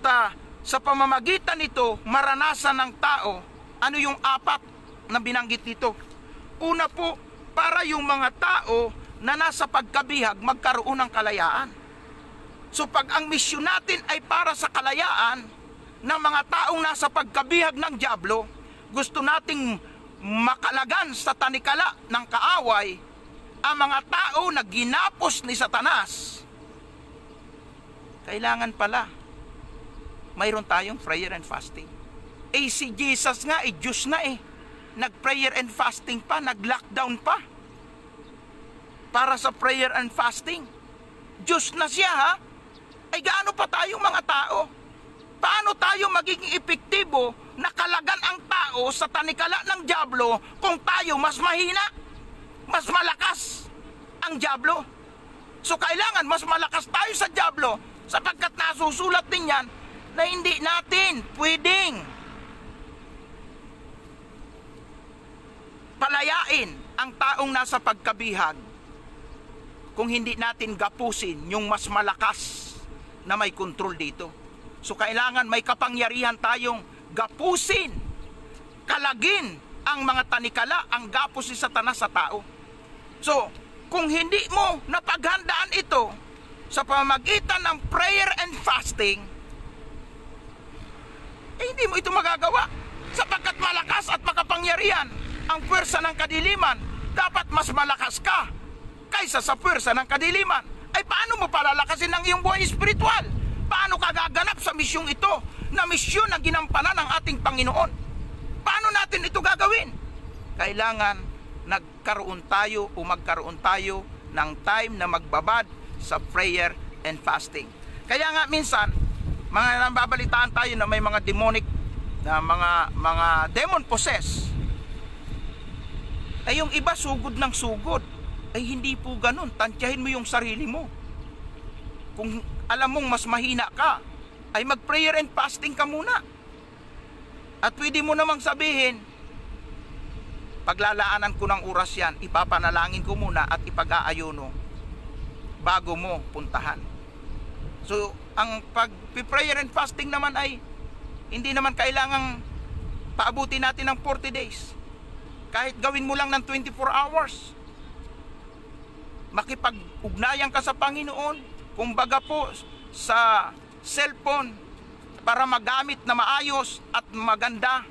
sa pamamagitan nito maranasan ng tao ano yung apat na binanggit dito. Una po, para yung mga tao na nasa pagkabihag magkaroon ng kalayaan. So pag ang misyon natin ay para sa kalayaan ng mga taong nasa pagkabihag ng dyablo, gusto nating makalagan sa tanikala ng kaaway ang mga tao na ginapos ni Satanas, kailangan pala mayroon tayong prayer and fasting. Si Jesus nga, Diyos na nag-prayer and fasting pa, nag-lockdown pa para sa prayer and fasting. Diyos na siya, ha? Ay gaano pa tayong mga tao? Paano tayo magiging epektibo na kalagan ang tao sa tanikala ng dyablo kung tayo mas mahina, mas malakas ang dyablo? So kailangan mas malakas tayo sa dyablo sapagkat nasusulat din yan na hindi natin pwedeng palayain ang taong nasa pagkabihag kung hindi natin gapusin yung mas malakas na may kontrol dito. So kailangan may kapangyarihan tayong gapusin, kalagin ang mga tanikala, ang gapos ni Satanas sa tao. So kung hindi mo napaghandaan ito sa pamamagitan ng prayer and fasting, hindi mo ito magagawa sapagkat malakas at makapangyarihan ang puwersa ng kadiliman. Dapat mas malakas ka kaysa sa puwersa ng kadiliman. Ay paano mo palalakasin ang iyong buhay espiritual? Paano ka gaganap sa misyong ito na misyon na ginampanan ng ating Panginoon? Paano natin ito gagawin? Kailangan magkaroon tayo ng time na magbabad sa prayer and fasting. Kaya nga minsan, mga nababalitaan tayo na may mga demonic na mga demon possessed. Ay yung iba sugod ng sugod. Ay hindi po ganun. Tansyahin mo yung sarili mo. Kung alam mong mas mahina ka, ay mag-prayer and fasting ka muna. At pwede mo namang sabihin, paglalaanan ko ng oras yan, ipapanalangin ko muna at ipag-aayuno bago mo puntahan. So, ang pag-prayer and fasting naman ay hindi naman kailangang paabuti natin ng 40 days. Kahit gawin mo lang ng 24 hours. Makipag-ugnayan ka sa Panginoon, kumbaga po sa cellphone para magamit na maayos at maganda.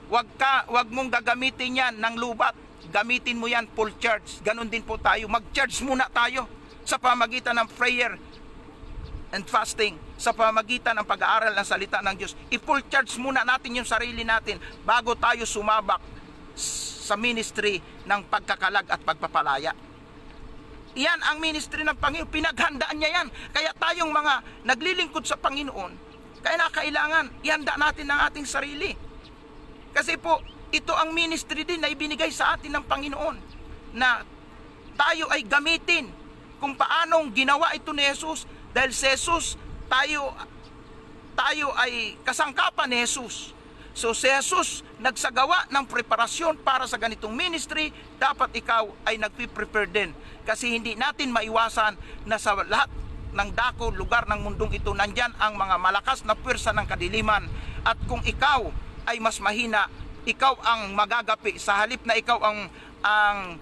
Wag mong gagamitin yan ng lubat. Gamitin mo yan full charge. Ganon din po tayo. Mag-charge muna tayo sa pamagitan ng prayer and fasting, sa pamagitan ng pag-aaral ng salita ng Diyos. I-full charge muna natin yung sarili natin bago tayo sumabak sa ministry ng pagkakalag at pagpapalaya. Iyan ang ministry ng Panginoon. Pinaghandaan niya yan. Kaya tayong mga naglilingkod sa Panginoon, kaya kailangan ihanda natin ang ating sarili. Kasi po, ito ang ministry din na ibinigay sa atin ng Panginoon na tayo ay gamitin kung paanong ginawa ito ni Jesus. Dahil si Jesus, tayo ay kasangkapan ni Jesus. So si Jesus nagsagawa ng preparasyon para sa ganitong ministry, dapat ikaw ay nagpiprepare din. Kasi hindi natin maiwasan na sa lahat ng dako, lugar ng mundong ito, nandyan ang mga malakas na puwersa ng kadiliman. At kung ikaw ay mas mahina, ikaw ang magagapi. Sa halip na ikaw ang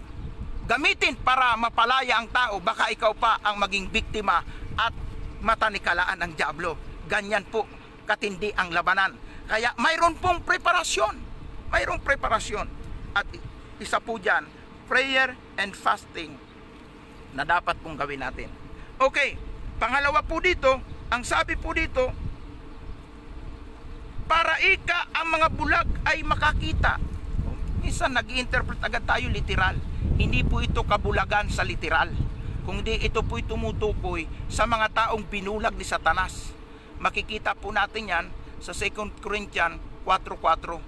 gamitin para mapalaya ang tao, baka ikaw pa ang maging biktima at matanikalaan ng dyablo. Ganyan po katindi ang labanan. Kaya mayroon pong preparasyon. Mayroong preparasyon. At isa po dyan, prayer and fasting na dapat pong gawin natin. Okay, pangalawa po dito, ang sabi po dito, para ika ang mga bulag ay makakita. Minsan nag-i-interpret agad tayo literal. Hindi po ito kabulagan sa literal. Kundi ito po'y tumutukoy sa mga taong binulag ni Satanas. Makikita po natin yan sa 2 Corinthians 4:4.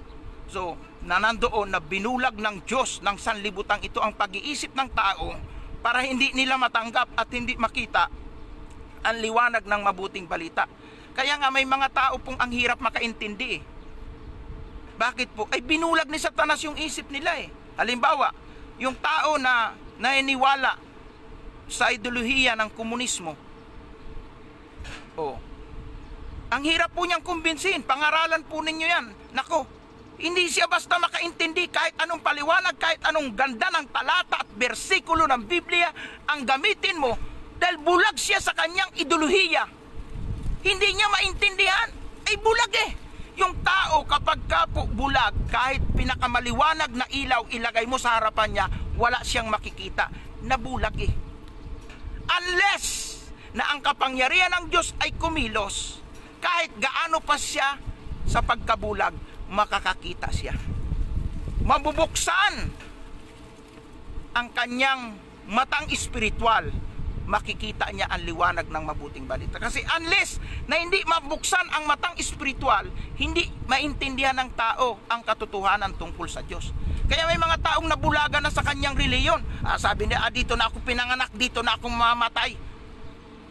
So, nandoon na binulag ng Diyos ng sanlibutan ito ang pag-iisip ng tao para hindi nila matanggap at hindi makita ang liwanag ng mabuting balita. Kaya nga may mga tao pong ang hirap makaintindi. Bakit po? Ay binulag ni Satanas yung isip nila eh. Halimbawa, yung tao na naniniwala sa ideolohiya ng komunismo. Ang hirap po niyang kumbinsin. Pangaralan po ninyo yan. Nako, hindi siya basta makaintindi kahit anong paliwanag, kahit anong ganda ng talata at bersikulo ng Biblia ang gamitin mo dahil bulag siya sa kanyang ideolohiya. Hindi niya maintindihan. Ay bulag eh. Yung tao kapag kapo bulag, kahit pinakamaliwanag na ilaw ilagay mo sa harapan niya, wala siyang makikita. Nabulag eh. Unless na ang kapangyarihan ng Diyos ay kumilos, kahit gaano pa siya sa pagkabulag, makakakita siya. Mabubuksan ang kanyang matang espiritual, makikita niya ang liwanag ng mabuting balita. Kasi unless na hindi mabuksan ang matang espiritual, hindi maintindihan ng tao ang katotohanan tungkol sa Diyos. Kaya may mga taong nabulagan na sa kanyang reliyon. Sabi niya, dito na ako pinanganak, dito na ako mamamatay.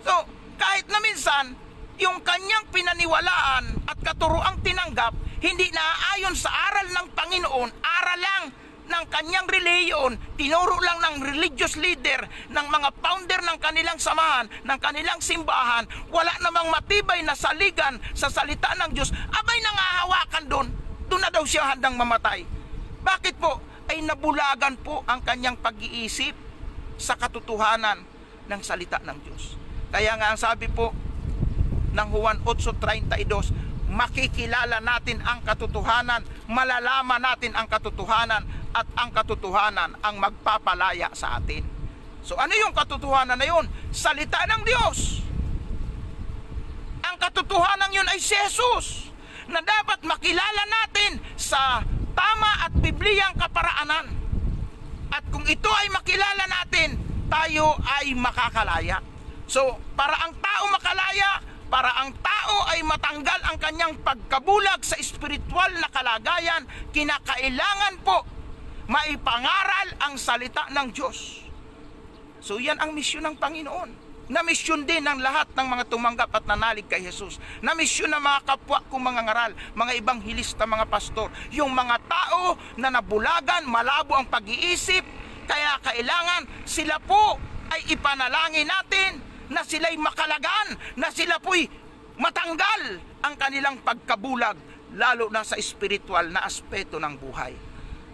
So, kahit na minsan, yung kanyang pinaniwalaan at katuroang tinanggap, hindi naaayon sa aral ng Panginoon, aral lang ng kanyang reliyon, tinuro lang ng religious leader, ng mga founder ng kanilang samahan, ng kanilang simbahan, wala namang matibay na saligan sa salita ng Diyos, abay nangahawakan doon, doon na daw siya handang mamatay. Bakit po? Ay nabulagan po ang kanyang pag-iisip sa katotohanan ng salita ng Diyos. Kaya nga ang sabi po ng Juan 8:32, makikilala natin ang katotohanan, malalaman natin ang katotohanan, at ang katotohanan ang magpapalaya sa atin. So ano yung katotohanan na yun? Salita ng Diyos. Ang katotohanan yun ay si Jesus, na dapat makilala natin sa tama at bibliyang kaparaanan. At kung ito ay makilala natin, tayo ay makakalaya. So para ang tao makalaya, para ang tao ay matanggal ang kanyang pagkabulag sa espiritual na kalagayan, kinakailangan po maipangaral ang salita ng Diyos. So yan ang misyon ng Panginoon. Na misyon din ng lahat ng mga tumanggap at nanalig kay Jesus. Na misyon ng mga kapwa kong mga ngaral, mga ibanghilista, mga pastor. Yung mga tao na nabulagan, malabo ang pag-iisip, kaya kailangan sila po ay ipanalangin natin na sila'y makalagan, na sila po'y matanggal ang kanilang pagkabulag, lalo na sa espiritual na aspeto ng buhay.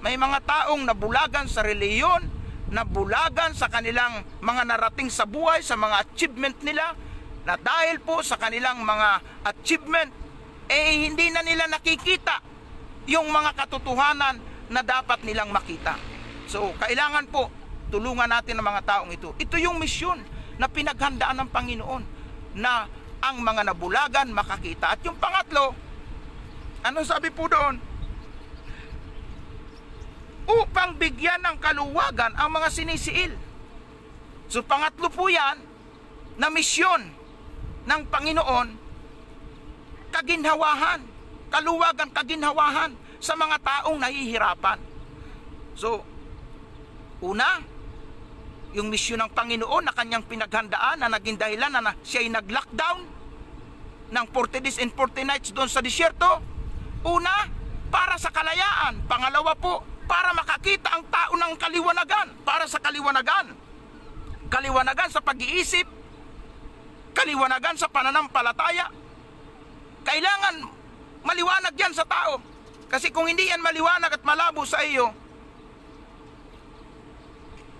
May mga taong nabulagan sa reliyon, nabulagan sa kanilang mga narating sa buhay, sa mga achievement nila, na dahil po sa kanilang mga achievement, hindi na nila nakikita yung mga katotohanan na dapat nilang makita. So, kailangan po, tulungan natin ang mga taong ito. Ito yung misyon na pinaghandaan ng Panginoon, na ang mga nabulagan makakita. At yung pangatlo, ano sabi po doon? Upang bigyan ng kaluwagan ang mga sinisiil. So pangatlo po yan na misyon ng Panginoon, kaginhawahan, kaluwagan, kaginhawahan sa mga taong nahihirapan. So, una, yung misyon ng Panginoon na kanyang pinaghandaan na naging dahilan na siya ay nag-lockdown ng 40 days and 40 nights doon sa disyerto. Una, para sa kalayaan. Pangalawa po, para makakita ang tao ng kaliwanagan, para sa kaliwanagan. Kaliwanagan sa pag-iisip, kaliwanagan sa pananampalataya. Kailangan maliwanag yan sa tao. Kasi kung hindi yan maliwanag at malabo sa iyo,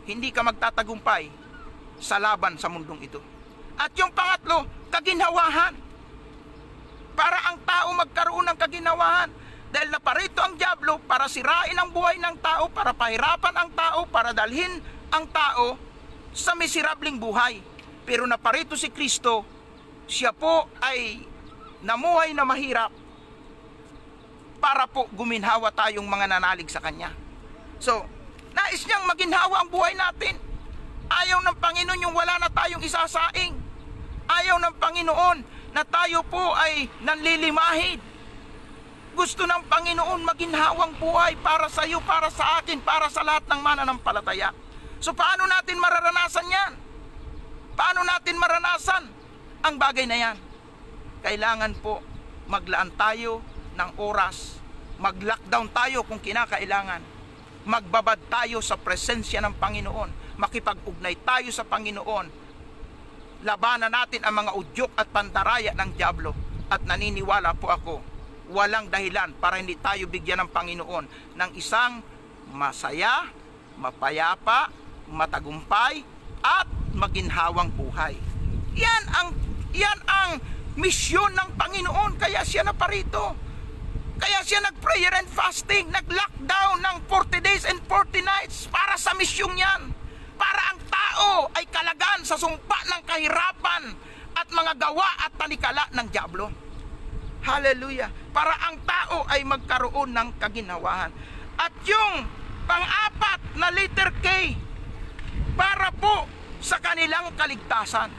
hindi ka magtatagumpay sa laban sa mundong ito. At yung pangatlo, kaginhawahan. para ang tao magkaroon ng kaginawahan. Dahil naparito ang dyablo para sirain ang buhay ng tao, para pahirapan ang tao, para dalhin ang tao sa miserabling buhay. Pero naparito si Kristo, siya po ay namuhay na mahirap para po guminhawa tayong mga nanalig sa Kanya. So, nais niyang maginhawa ang buhay natin. Ayaw ng Panginoon yung wala na tayong isasaing. Ayaw ng Panginoon na tayo po ay nanlilimahid. Gusto ng Panginoon maginhawang buhay para sa iyo, para sa akin, para sa lahat ng mananampalataya. So paano natin mararanasan yan? Paano natin maranasan ang bagay na yan? Kailangan po maglaan tayo ng oras. Mag-lockdown tayo kung kinakailangan. Magbabad tayo sa presensya ng Panginoon. Makipag-ugnay tayo sa Panginoon. Labanan natin ang mga udyok at pandaraya ng dyablo. At naniniwala po ako, walang dahilan para hindi tayo bigyan ng Panginoon ng isang masaya, mapayapa, matagumpay, at maginhawang buhay. Yan ang misyon ng Panginoon, kaya siya naparito. Kaya siya nag-prayer and fasting, nag-lockdown ng 40 days and 40 nights para sa misyong yan. Para ang tao ay kalagan sa sumpa ng kahirapan at mga gawa at talikala ng dyablo. Hallelujah. Para ang tao ay magkaroon ng kaginawahan. At yung pang-apat na letter K, para po sa kanilang kaligtasan.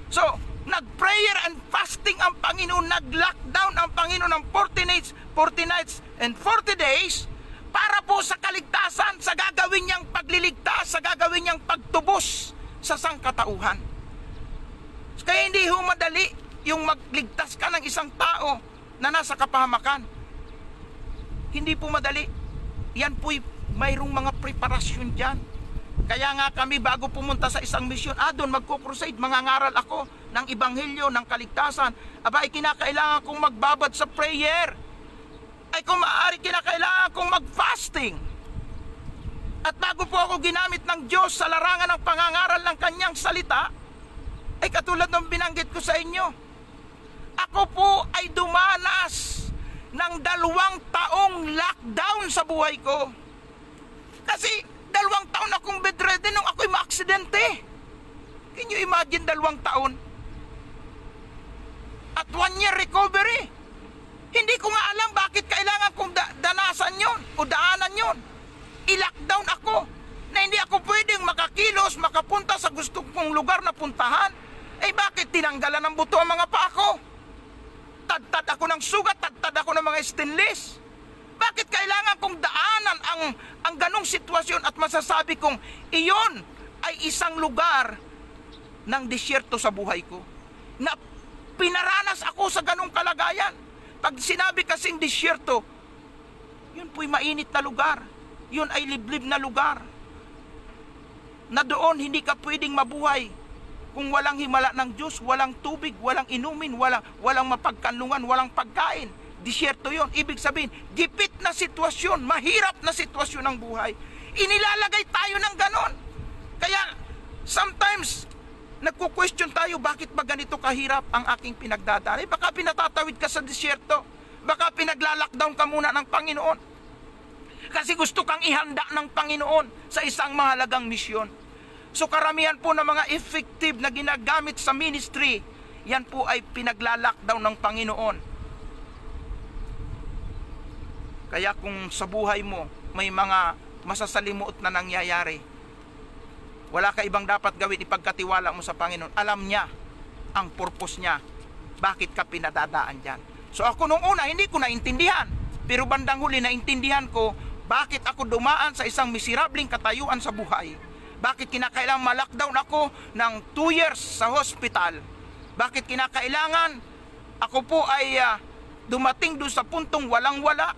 So, nag-prayer and fasting ang Panginoon, nag-lockdown ang Panginoon ng 40 nights and 40 days para po sa kaligtasan, sa gagawin niyang pagliligtas, sa gagawin niyang pagtubos sa sangkatauhan. Kaya hindi ho madali yung magligtas ka ng isang tao na nasa kapahamakan. Hindi po madali. Yan po'y mayroong mga preparasyon dyan. Kaya nga kami bago pumunta sa isang misyon, doon magko-crusade, mangangaral ako ng ebanghelyo, ng kaligtasan. Aba, ay kinakailangan kong magbabad sa prayer. Ay kung maaari, kinakailangan kong mag-fasting. At bago po ako ginamit ng Diyos sa larangan ng pangangaral ng Kanyang salita, ay katulad ng binanggit ko sa inyo, ako po ay dumanas ng 2 taong lockdown sa buhay ko. Kasi 2 taon akong bedridden nung ako'y maaksidente. Can you imagine 2 taon? At 1 year recovery. Hindi ko nga alam bakit kailangan kong danasan yon o daanan yon. I-lockdown ako na hindi ako pwedeng makakilos, makapunta sa gusto kong lugar na puntahan. Eh bakit tinanggalan ng buto ang mga paa ko? Tadtad ako ng sugat, tadtad ako ng mga stainless. Bakit kailangan kong daanan ang ganong sitwasyon at masasabi kong iyon ay isang lugar ng disyerto sa buhay ko? Na pinaranas ako sa ganong kalagayan. Pag sinabi kasing disyerto, yun po'y mainit na lugar. Yun ay liblib na lugar. Na doon hindi ka pwedeng mabuhay kung walang himala ng Diyos, walang tubig, walang inumin, walang mapagkanlungan, walang pagkain. Disyerto yon. Ibig sabihin, gipit na sitwasyon, mahirap na sitwasyon ng buhay. Inilalagay tayo ng ganon. Kaya, sometimes, nagko-question tayo, bakit ba ganito kahirap ang aking pinagdadaanan? Baka pinatatawid ka sa disyerto. Baka pinaglalakdown ka muna ng Panginoon. Kasi gusto kang ihanda ng Panginoon sa isang mahalagang misyon. So karamihan po ng mga effective na ginagamit sa ministry, yan po ay pinaglalakdown ng Panginoon. Kaya kung sa buhay mo may mga masasalimuot na nangyayari, wala ka ibang dapat gawin, ipagkatiwala mo sa Panginoon. Alam niya ang purpose niya, bakit ka pinadadaan dyan. So ako nung una hindi ko naintindihan, pero bandang huli naintindihan ko bakit ako dumaan sa isang miserabling katayuan sa buhay. Bakit kinakailangan ma-lockdown ako ng 2 years sa hospital? Bakit kinakailangan ako po ay dumating doon sa puntong walang-wala?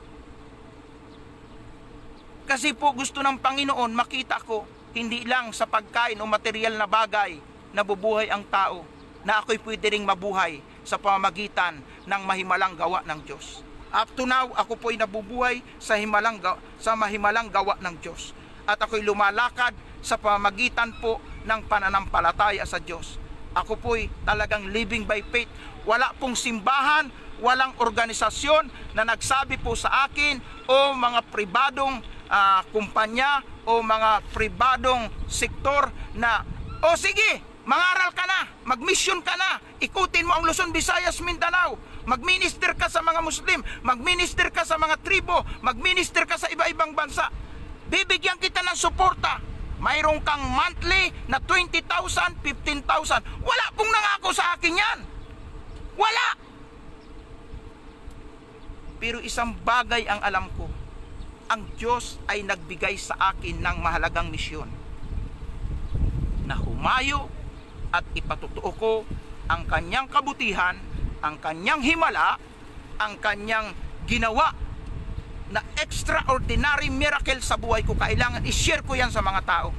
Kasi po gusto ng Panginoon makita ko, hindi lang sa pagkain o material na bagay nabubuhay ang tao, na ako'y pwede ring mabuhay sa pamamagitan ng mahimalang gawa ng Diyos. Up to now, ako po'y nabubuhay sa mahimalang gawa ng Diyos. At ako'y lumalakad sa pamamagitan po ng pananampalataya sa Diyos. Ako po'y talagang living by faith. Wala pong simbahan, walang organisasyon na nagsabi po sa akin o mga pribadong kumpanya o mga pribadong sektor na, o sige, mangaral ka na, magmission ka na, ikutin mo ang Luzon, Visayas, Mindanao, magminister ka sa mga Muslim, magminister ka sa mga tribo, magminister ka sa iba-ibang bansa. Bibigyan kita ng suporta. Mayroon kang monthly na 20,000, 15,000. Wala pong nangako sa akin yan. Wala. Pero isang bagay ang alam ko. Ang Diyos ay nagbigay sa akin ng mahalagang misyon na humayo at ipatutuo ko ang kanyang kabutihan, ang kanyang himala, ang kanyang ginawa na extraordinary miracle sa buhay ko. Kailangan i-share ko yan sa mga tao.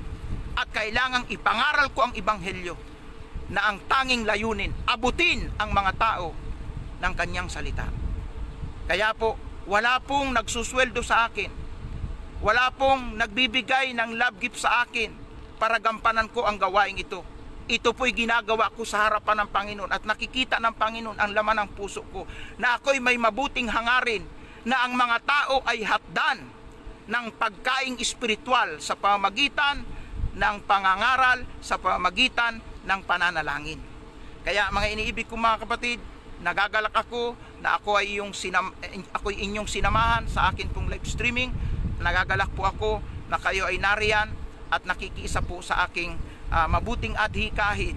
At kailangan ipangaral ko ang ebanghelyo na ang tanging layunin, abutin ang mga tao ng kanyang salita. Kaya po, wala pong nagsusweldo sa akin. Wala pong nagbibigay ng love gift sa akin para gampanan ko ang gawain ito. Ito po'y ginagawa ko sa harapan ng Panginoon at nakikita ng Panginoon ang laman ng puso ko na ako'y may mabuting hangarin na ang mga tao ay hatdan ng pagkaing espiritual sa pamamagitan ng pangangaral, sa pamamagitan ng pananalangin. Kaya mga iniibig kong mga kapatid, nagagalak ako na ako'y inyong sinamahan sa akin pong live streaming. Nagagalak po ako na kayo ay nariyan at nakikiisa po sa aking mabuting adhikahin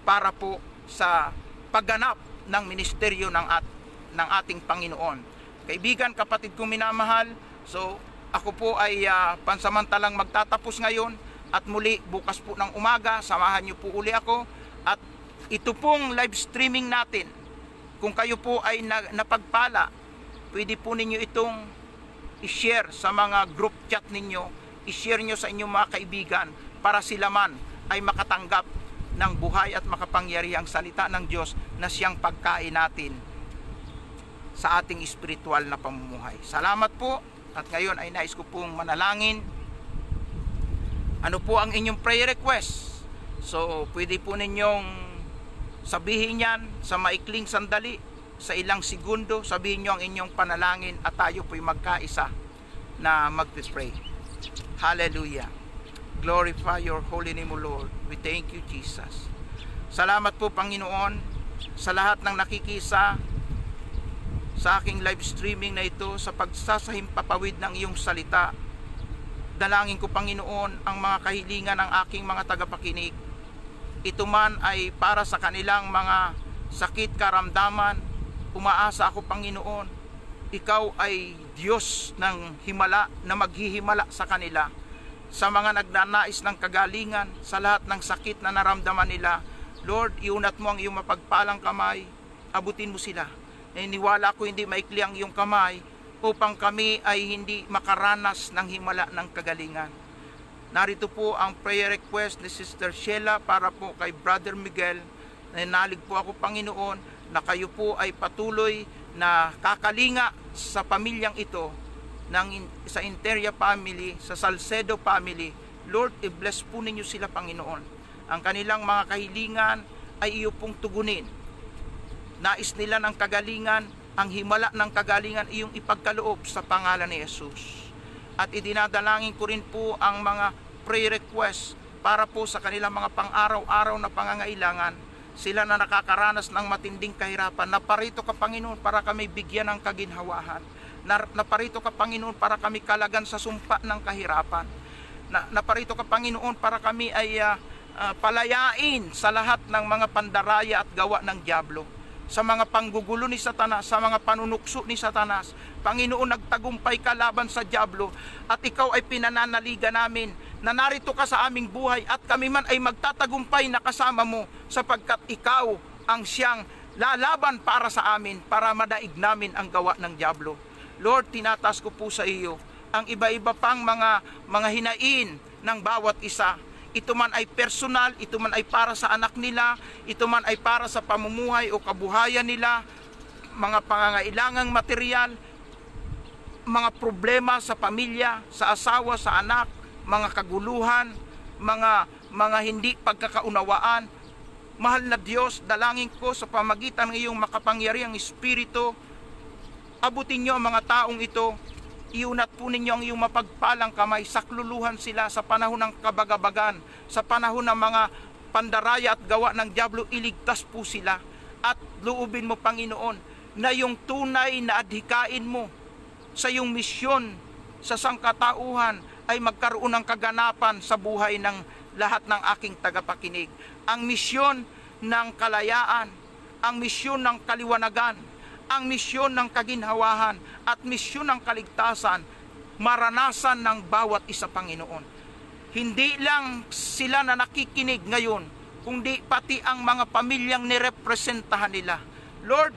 para po sa pagganap ng ministeryo ng ating Panginoon. Kaibigan, kapatid kong minamahal, so ako po ay pansamantalang magtatapos ngayon at muli bukas po ng umaga, samahan niyo po uli ako at ito pong live streaming natin. Kung kayo po ay napagpala, pwede po ninyo itong i-share sa mga group chat ninyo, i-share nyo sa inyong mga kaibigan para sila man ay makatanggap ng buhay at makapangyarihang salita ng Diyos na siyang pagkain natin sa ating espiritual na pamumuhay. Salamat po at ngayon ay nais ko pong manalangin. Ano po ang inyong prayer request? So pwede po ninyong sabihin yan sa maikling sandali, sa ilang segundo, sabihin nyo ang inyong panalangin at tayo po'y magkaisa na mag-pray. Hallelujah. Glorify your holy name, O Lord. We thank you, Jesus. Salamat po, Panginoon, sa lahat ng nakikisa sa aking live streaming na ito, sa pagsasahimpapawid ng iyong salita. Dalangin ko, Panginoon, ang mga kahilingan ng aking mga tagapakinig. Ito man ay para sa kanilang mga sakit, karamdaman. Umaasa ako, Panginoon, ikaw ay Diyos ng himala na maghihimala sa kanila. Sa mga nagnanais ng kagalingan, sa lahat ng sakit na naramdaman nila, Lord, iunat mo ang iyong mapagpalang kamay, abutin mo sila. Naniniwala ko hindi maikli ang iyong kamay upang kami ay hindi makaranas ng himala ng kagalingan. Narito po ang prayer request ni Sister Sheila para po kay Brother Miguel. Nanalig po ako, Panginoon, na kayo po ay patuloy na kakalinga sa pamilyang ito, sa Interia family, sa Salcedo family. Lord, i-bless po ninyo sila, Panginoon. Ang kanilang mga kahilingan ay iyo pong tugunin. Nais nila ng kagalingan, ang himala ng kagalingan iyong ipagkaloob sa pangalan ni Jesus. At idinadalangin ko rin po ang mga prayer requests para po sa kanilang mga pang-araw-araw na pangangailangan. Sila na nakakaranas ng matinding kahirapan. Naparito ka, Panginoon, para kami bigyan ng kaginhawahan. Naparito ka, Panginoon, para kami kalagan sa sumpa ng kahirapan. Naparito ka, Panginoon, para kami ay palayain sa lahat ng mga pandaraya at gawa ng dyablo. Sa mga panggugulo ni Satanas, sa mga panunukso ni Satanas. Panginoon, nagtagumpay ka laban sa dyablo at ikaw ay pinananaligan namin na narito ka sa aming buhay at kami man ay magtatagumpay na kasama mo sapagkat ikaw ang siyang lalaban para sa amin, para madaig namin ang gawa ng dyablo. Lord, tinatas ko po sa iyo ang iba-iba pang mga hinain ng bawat isa. Ito man ay personal, ito man ay para sa anak nila, ito man ay para sa pamumuhay o kabuhayan nila, mga pangangailangang material, mga problema sa pamilya, sa asawa, sa anak, mga kaguluhan, mga hindi pagkakaunawaan. Mahal na Diyos, dalangin ko sa pamagitan ng iyong makapangyarihang Espiritu, abutin niyo ang mga taong ito, iunat po ninyo ang iyong mapagpalang kamay, sakluluhan sila sa panahon ng kabagabagan, sa panahon ng mga pandaraya at gawa ng dyablo, iligtas po sila. At loobin mo, Panginoon, na yung tunay na adhikain mo sa iyong misyon sa sangkatauhan ay magkaroon ng kaganapan sa buhay ng lahat ng aking tagapakinig. Ang misyon ng kalayaan, ang misyon ng kaliwanagan, ang misyon ng kaginhawahan at misyon ng kaligtasan, maranasan ng bawat isa, Panginoon. Hindi lang sila na nakikinig ngayon, kundi pati ang mga pamilyang nirepresentahan nila. Lord,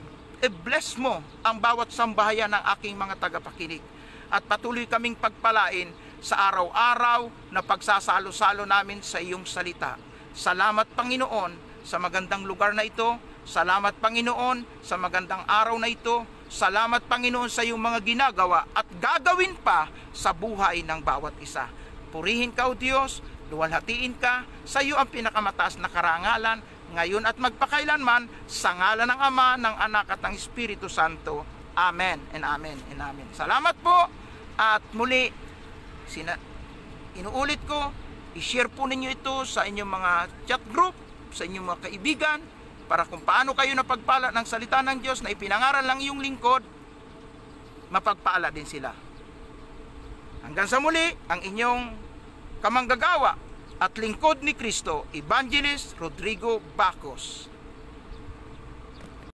bless mo ang bawat sambahayan ng aking mga tagapakinig. At patuloy kaming pagpalain sa araw-araw na pagsasalo-salo namin sa iyong salita. Salamat, Panginoon, sa magandang lugar na ito. Salamat, Panginoon, sa magandang araw na ito. Salamat, Panginoon, sa iyong mga ginagawa at gagawin pa sa buhay ng bawat isa. Purihin ka, O Diyos, luwalhatiin ka, sa iyo ang pinakamataas na karangalan, ngayon at magpakailanman, sa ngalan ng Ama, ng Anak at ng Espiritu Santo. Amen and amen and amen. Salamat po, at muli, inuulit ko, i-share po ninyo ito sa inyong mga chat group, sa inyong mga kaibigan, para kung paano kayo napagpala ng salita ng Diyos na ipinangaral lang iyong lingkod, mapagpala din sila. Hanggang sa muli, ang inyong kamanggagawa at lingkod ni Kristo, Evangelist Rodrigo Bacos.